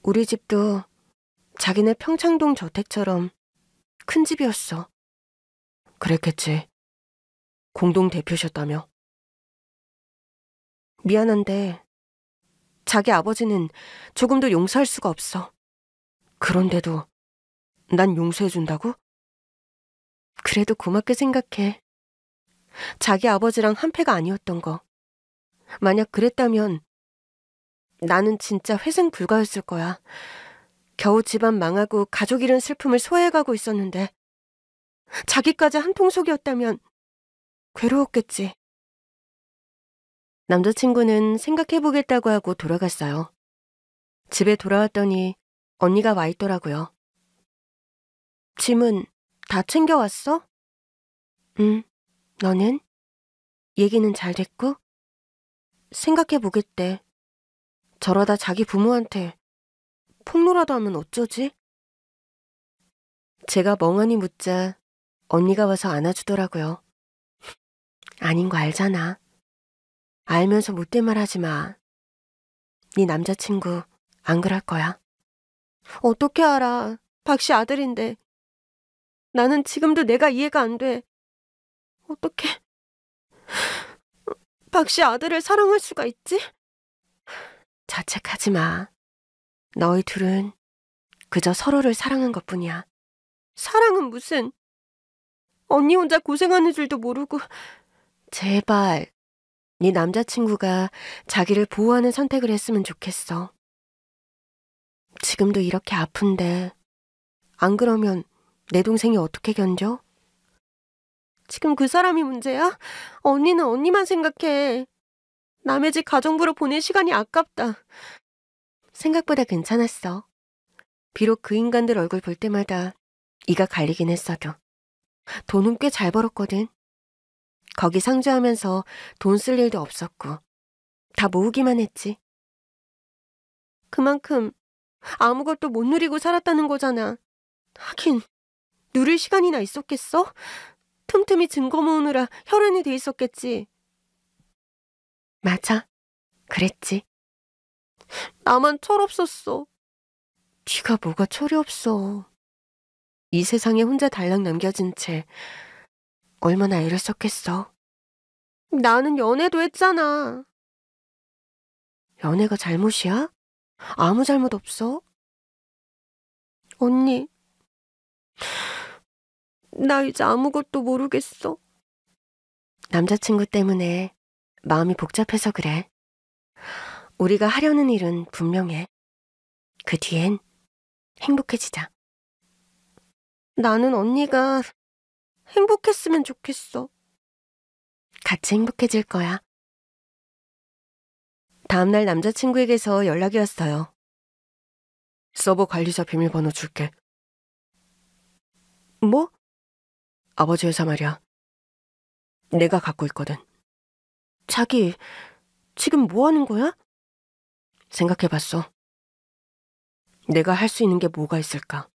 우리 집도 자기네 평창동 저택처럼 큰 집이었어. 그랬겠지. 공동 대표셨다며. 미안한데 자기 아버지는 조금도 용서할 수가 없어. 그런데도 난 용서해준다고? 그래도 고맙게 생각해. 자기 아버지랑 한패가 아니었던 거. 만약 그랬다면 나는 진짜 회생 불가였을 거야. 겨우 집안 망하고 가족 잃은 슬픔을 소화해가고 있었는데 자기까지 한통속이었다면 괴로웠겠지. 남자친구는 생각해보겠다고 하고 돌아갔어요. 집에 돌아왔더니 언니가 와 있더라고요. 짐은 다 챙겨왔어? 너는? 얘기는 잘 됐고? 생각해보겠대. 저러다 자기 부모한테 폭로라도 하면 어쩌지? 제가 멍하니 묻자 언니가 와서 안아주더라고요. 아닌 거 알잖아. 알면서 못된 말 하지 마. 네 남자친구 안 그럴 거야. 어떻게 알아? 박씨 아들인데. 나는 지금도 내가 이해가 안 돼. 어떻게 박씨 아들을 사랑할 수가 있지? 자책하지 마. 너희 둘은 그저 서로를 사랑한 것뿐이야. 사랑은 무슨? 언니 혼자 고생하는 줄도 모르고. 제발 네 남자친구가 자기를 보호하는 선택을 했으면 좋겠어. 지금도 이렇게 아픈데 안 그러면 내 동생이 어떻게 견뎌? 지금 그 사람이 문제야? 언니는 언니만 생각해. 남의 집 가정부로 보낸 시간이 아깝다. 생각보다 괜찮았어. 비록 그 인간들 얼굴 볼 때마다 이가 갈리긴 했어도 돈은 꽤 잘 벌었거든. 거기 상주하면서 돈 쓸 일도 없었고 다 모으기만 했지. 그만큼 아무것도 못 누리고 살았다는 거잖아. 하긴 누릴 시간이나 있었겠어? 틈틈이 증거 모으느라 혈안이 돼 있었겠지. 맞아. 그랬지. 나만 철없었어. 네가 뭐가 철이 없어. 이 세상에 혼자 달랑 남겨진 채 얼마나 애를 썼겠어. 나는 연애도 했잖아. 연애가 잘못이야? 아무 잘못 없어. 언니, 나 이제 아무것도 모르겠어. 남자친구 때문에 마음이 복잡해서 그래. 우리가 하려는 일은 분명해. 그 뒤엔 행복해지자. 나는 언니가 행복했으면 좋겠어. 같이 행복해질 거야. 다음날 남자친구에게서 연락이 왔어요. 서버 관리자 비밀번호 줄게. 뭐? 아버지 회사 말이야. 내가 갖고 있거든. 자기, 지금 뭐 하는 거야? 생각해봤어. 내가 할 수 있는 게 뭐가 있을까?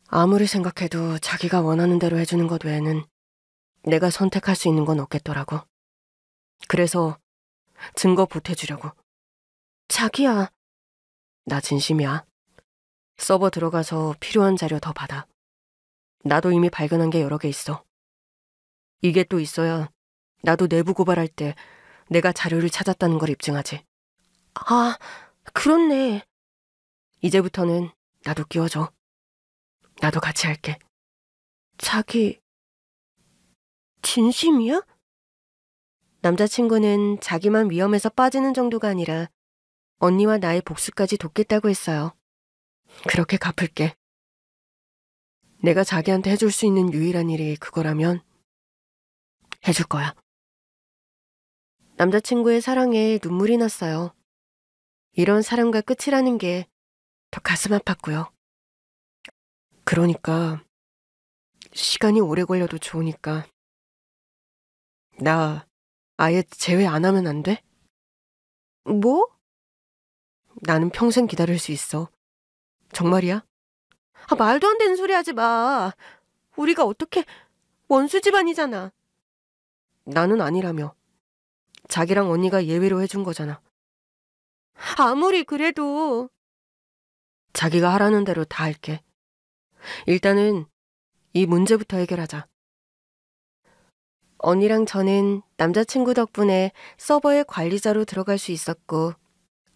아무리 생각해도 자기가 원하는 대로 해주는 것 외에는 내가 선택할 수 있는 건 없겠더라고. 그래서 증거 보태주려고. 자기야. 나 진심이야. 서버 들어가서 필요한 자료 더 받아. 나도 이미 발견한 게 여러 개 있어. 이게 또 있어야 나도 내부 고발할 때 내가 자료를 찾았다는 걸 입증하지. 아, 그렇네. 이제부터는 나도 끼워줘. 나도 같이 할게. 자기, 진심이야? 남자친구는 자기만 위험에서 빠지는 정도가 아니라 언니와 나의 복수까지 돕겠다고 했어요. 그렇게 갚을게. 내가 자기한테 해줄 수 있는 유일한 일이 그거라면 해줄 거야. 남자친구의 사랑에 눈물이 났어요. 이런 사랑과 끝이라는 게 더 가슴 아팠고요. 그러니까 시간이 오래 걸려도 좋으니까 나 아예 제외 안 하면 안 돼? 뭐? 나는 평생 기다릴 수 있어. 정말이야? 아, 말도 안 되는 소리 하지 마. 우리가 어떻게 원수 집안이잖아. 나는 아니라며. 자기랑 언니가 예외로 해준 거잖아. 아무리 그래도 자기가 하라는 대로 다 할게. 일단은 이 문제부터 해결하자. 언니랑 저는 남자친구 덕분에 서버의 관리자로 들어갈 수 있었고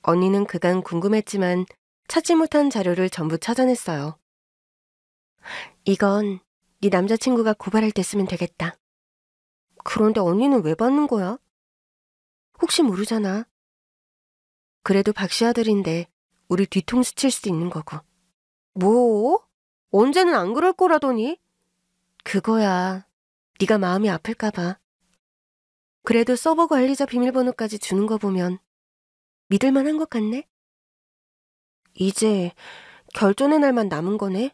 언니는 그간 궁금했지만 찾지 못한 자료를 전부 찾아냈어요. 이건 네 남자친구가 고발할 때 쓰면 되겠다. 그런데 언니는 왜 받는 거야? 혹시 모르잖아. 그래도 박씨 아들인데 우리 뒤통수 칠 수도 있는 거고. 뭐? 언제는 안 그럴 거라더니? 그거야. 네가 마음이 아플까 봐. 그래도 서버 관리자 비밀번호까지 주는 거 보면 믿을만 한 것 같네? 이제 결전의 날만 남은 거네?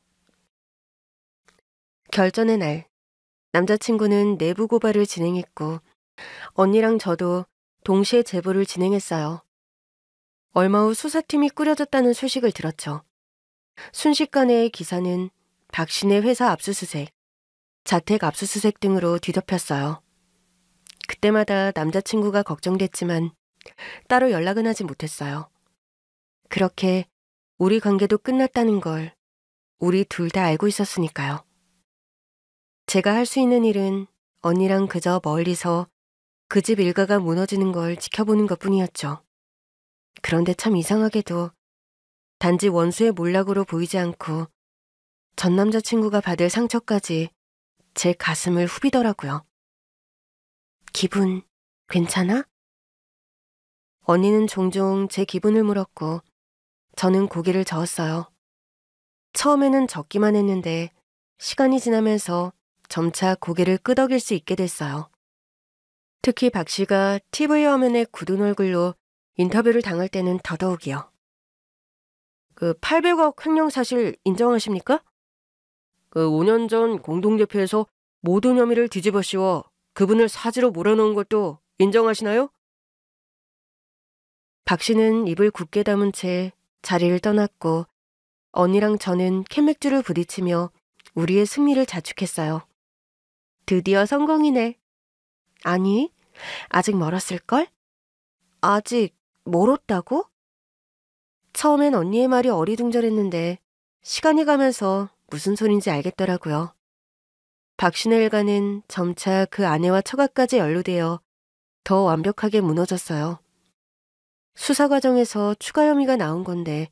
결전의 날. 남자친구는 내부 고발을 진행했고 언니랑 저도 동시에 제보를 진행했어요. 얼마 후 수사팀이 꾸려졌다는 소식을 들었죠. 순식간에 기사는 박신의 회사 압수수색, 자택 압수수색 등으로 뒤덮였어요. 그때마다 남자친구가 걱정됐지만 따로 연락은 하지 못했어요. 그렇게 우리 관계도 끝났다는 걸 우리 둘 다 알고 있었으니까요. 제가 할 수 있는 일은 언니랑 그저 멀리서 그 집 일가가 무너지는 걸 지켜보는 것뿐이었죠. 그런데 참 이상하게도 단지 원수의 몰락으로 보이지 않고 전 남자친구가 받을 상처까지 제 가슴을 후비더라고요. 기분 괜찮아? 언니는 종종 제 기분을 물었고 저는 고개를 저었어요. 처음에는 적기만 했는데 시간이 지나면서 점차 고개를 끄덕일 수 있게 됐어요. 특히 박 씨가 TV 화면에 굳은 얼굴로 인터뷰를 당할 때는 더더욱이요. 그 800억 횡령 사실 인정하십니까? 그 5년 전 공동대표에서 모든 혐의를 뒤집어 씌워 그분을 사지로 몰아넣은 것도 인정하시나요? 박 씨는 입을 굳게 다문 채 자리를 떠났고 언니랑 저는 캔맥주를 부딪히며 우리의 승리를 자축했어요. 드디어 성공이네. 아니, 아직 멀었을걸? 아직 멀었다고? 처음엔 언니의 말이 어리둥절했는데 시간이 가면서 무슨 소린지 알겠더라고요. 박신의 일가는 점차 그 아내와 처가까지 연루되어 더 완벽하게 무너졌어요. 수사 과정에서 추가 혐의가 나온 건데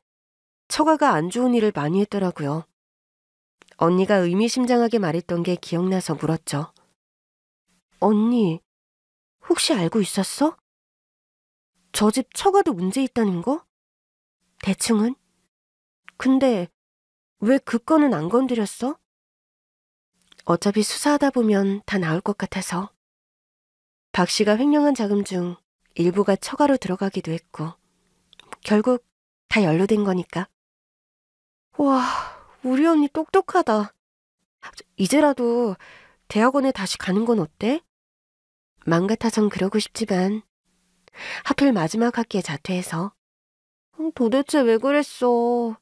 처가가 안 좋은 일을 많이 했더라고요. 언니가 의미심장하게 말했던 게 기억나서 물었죠. 언니, 혹시 알고 있었어? 저 집 처가도 문제 있다는 거? 대충은? 근데 왜 그 건은 안 건드렸어? 어차피 수사하다 보면 다 나올 것 같아서. 박 씨가 횡령한 자금 중 일부가 처가로 들어가기도 했고 결국 다 연루된 거니까. 와, 우리 언니 똑똑하다. 이제라도 대학원에 다시 가는 건 어때? 맘 같아선 그러고 싶지만 하필 마지막 학기에 자퇴해서. 도대체 왜 그랬어?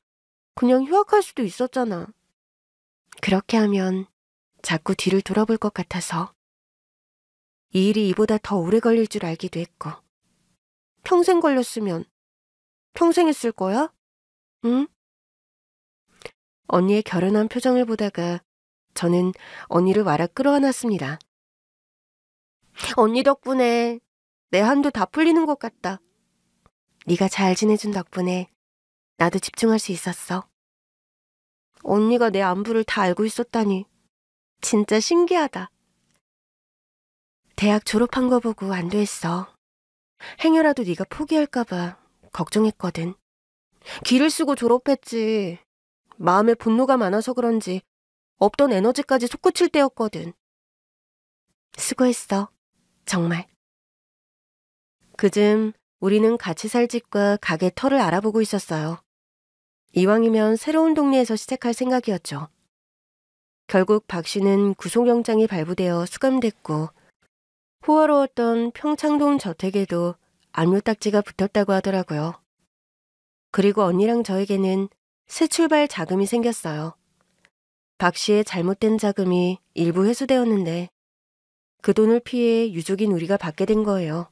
그냥 휴학할 수도 있었잖아. 그렇게 하면 자꾸 뒤를 돌아볼 것 같아서. 이 일이 이보다 더 오래 걸릴 줄 알기도 했고. 평생 걸렸으면 평생 했을 거야? 응? 언니의 결연한 표정을 보다가 저는 언니를 와라 끌어안았습니다. 언니 덕분에 내 한도 다 풀리는 것 같다. 네가 잘 지내준 덕분에 나도 집중할 수 있었어. 언니가 내 안부를 다 알고 있었다니 진짜 신기하다. 대학 졸업한 거 보고 안도했어. 행여라도 네가 포기할까 봐 걱정했거든. 기를 쓰고 졸업했지. 마음에 분노가 많아서 그런지 없던 에너지까지 솟구칠 때였거든. 수고했어. 정말. 그즘 우리는 같이 살 집과 가게 터를 알아보고 있었어요. 이왕이면 새로운 동네에서 시작할 생각이었죠. 결국 박 씨는 구속영장이 발부되어 수감됐고 호화로웠던 평창동 저택에도 압류딱지가 붙었다고 하더라고요. 그리고 언니랑 저에게는 새 출발 자금이 생겼어요. 박 씨의 잘못된 자금이 일부 회수되었는데 그 돈을 피해 유족인 우리가 받게 된 거예요.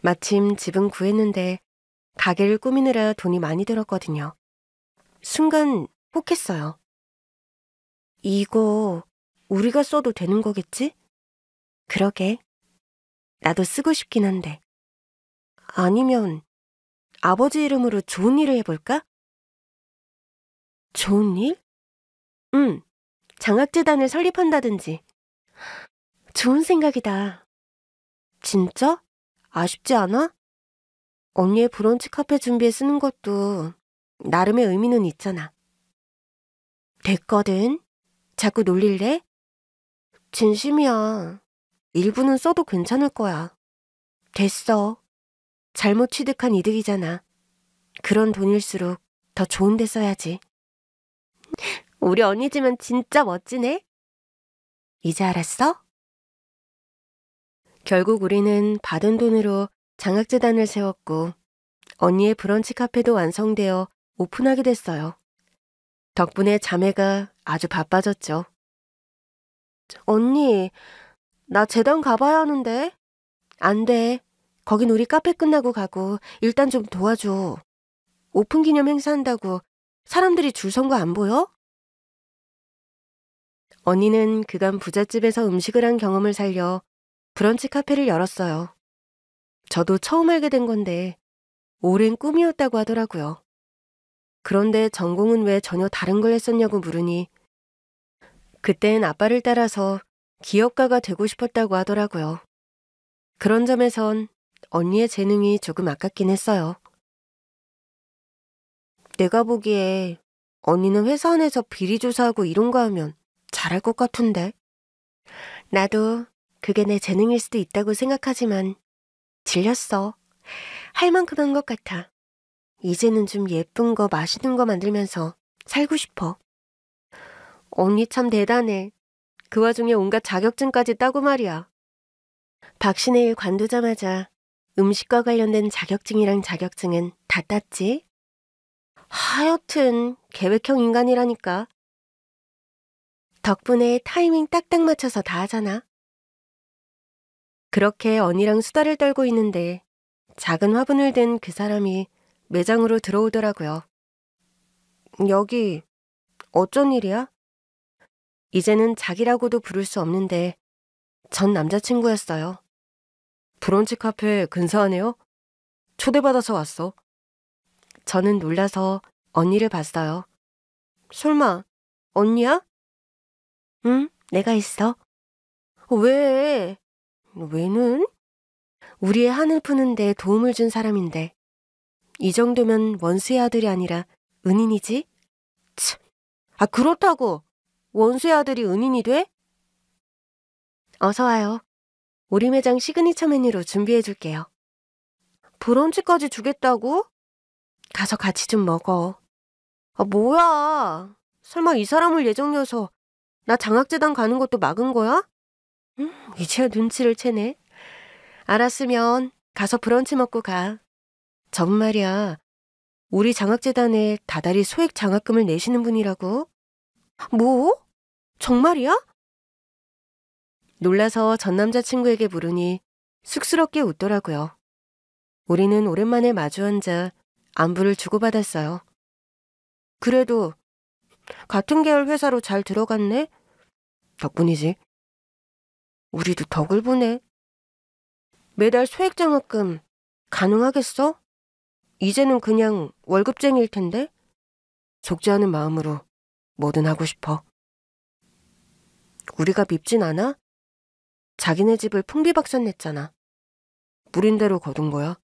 마침 집은 구했는데 가게를 꾸미느라 돈이 많이 들었거든요. 순간 혹했어요. 이거 우리가 써도 되는 거겠지? 그러게. 나도 쓰고 싶긴 한데. 아니면 아버지 이름으로 좋은 일을 해볼까? 좋은 일? 응. 장학재단을 설립한다든지. 좋은 생각이다. 진짜? 아쉽지 않아? 언니의 브런치 카페 준비에 쓰는 것도 나름의 의미는 있잖아. 됐거든. 자꾸 놀릴래? 진심이야. 일부는 써도 괜찮을 거야. 됐어. 잘못 취득한 이득이잖아. 그런 돈일수록 더 좋은 데 써야지. 우리 언니지만 진짜 멋지네. 이제 알았어? 결국 우리는 받은 돈으로 장학재단을 세웠고 언니의 브런치 카페도 완성되어 오픈하게 됐어요. 덕분에 자매가 아주 바빠졌죠. 언니, 나 재단 가봐야 하는데. 안 돼. 거긴 우리 카페 끝나고 가고 일단 좀 도와줘. 오픈 기념 행사한다고 사람들이 줄 선 거 안 보여? 언니는 그간 부잣집에서 음식을 한 경험을 살려 브런치 카페를 열었어요. 저도 처음 알게 된 건데 오랜 꿈이었다고 하더라고요. 그런데 전공은 왜 전혀 다른 걸 했었냐고 물으니 그땐 아빠를 따라서 기업가가 되고 싶었다고 하더라고요. 그런 점에선 언니의 재능이 조금 아깝긴 했어요. 내가 보기에 언니는 회사 안에서 비리 조사하고 이런 거 하면 잘할 것 같은데. 나도 그게 내 재능일 수도 있다고 생각하지만 질렸어. 할 만큼 한 것 같아. 이제는 좀 예쁜 거 맛있는 거 만들면서 살고 싶어. 언니 참 대단해. 그 와중에 온갖 자격증까지 따고 말이야. 박신혜 일 관두자마자 음식과 관련된 자격증이랑 자격증은 다 땄지. 하여튼 계획형 인간이라니까. 덕분에 타이밍 딱딱 맞춰서 다 하잖아. 그렇게 언니랑 수다를 떨고 있는데 작은 화분을 든 그 사람이 매장으로 들어오더라고요. 여기 어쩐 일이야? 이제는 자기라고도 부를 수 없는데 전 남자친구였어요. 브런치 카페 근사하네요. 초대받아서 왔어. 저는 놀라서 언니를 봤어요. 설마 언니야? 응, 내가 있어. 왜? 왜는? 우리의 한을 푸는데 도움을 준 사람인데 이 정도면 원수의 아들이 아니라 은인이지? 참, 그렇다고 원수의 아들이 은인이 돼? 어서 와요. 우리 매장 시그니처 메뉴로 준비해줄게요. 브런치까지 주겠다고? 가서 같이 좀 먹어. 뭐야. 설마 이 사람을 예정이어서 나 장학재단 가는 것도 막은 거야? 이제야 눈치를 채네. 알았으면 가서 브런치 먹고 가. 저분 말이야. 우리 장학재단에 다달이 소액 장학금을 내시는 분이라고. 뭐? 정말이야? 놀라서 전 남자친구에게 물으니 쑥스럽게 웃더라고요. 우리는 오랜만에 마주 앉아 안부를 주고받았어요. 그래도 같은 계열 회사로 잘 들어갔네? 덕분이지. 우리도 덕을 보네. 매달 소액 장학금 가능하겠어? 이제는 그냥 월급쟁이일 텐데? 속지 않은 마음으로 뭐든 하고 싶어. 우리가 밉진 않아? 자기네 집을 풍비박산 냈잖아. 무린대로 거둔 거야.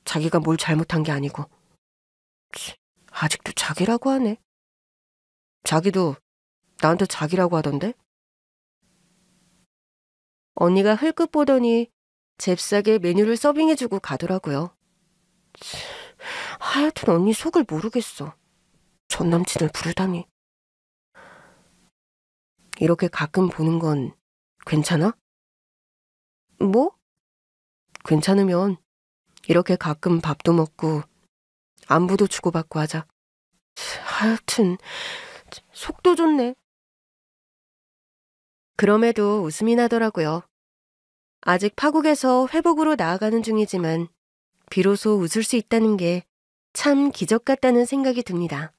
자기가 뭘 잘못한 게 아니고. 아직도 자기라고 하네. 자기도 나한테 자기라고 하던데? 언니가 흘끗 보더니 잽싸게 메뉴를 서빙해주고 가더라고요. 하여튼 언니 속을 모르겠어. 전 남친을 부르다니. 이렇게 가끔 보는 건 괜찮아? 뭐? 괜찮으면 이렇게 가끔 밥도 먹고 안부도 주고받고 하자. 하여튼 속도 좋네. 그럼에도 웃음이 나더라고요. 아직 파국에서 회복으로 나아가는 중이지만 비로소 웃을 수 있다는 게 참 기적 같다는 생각이 듭니다.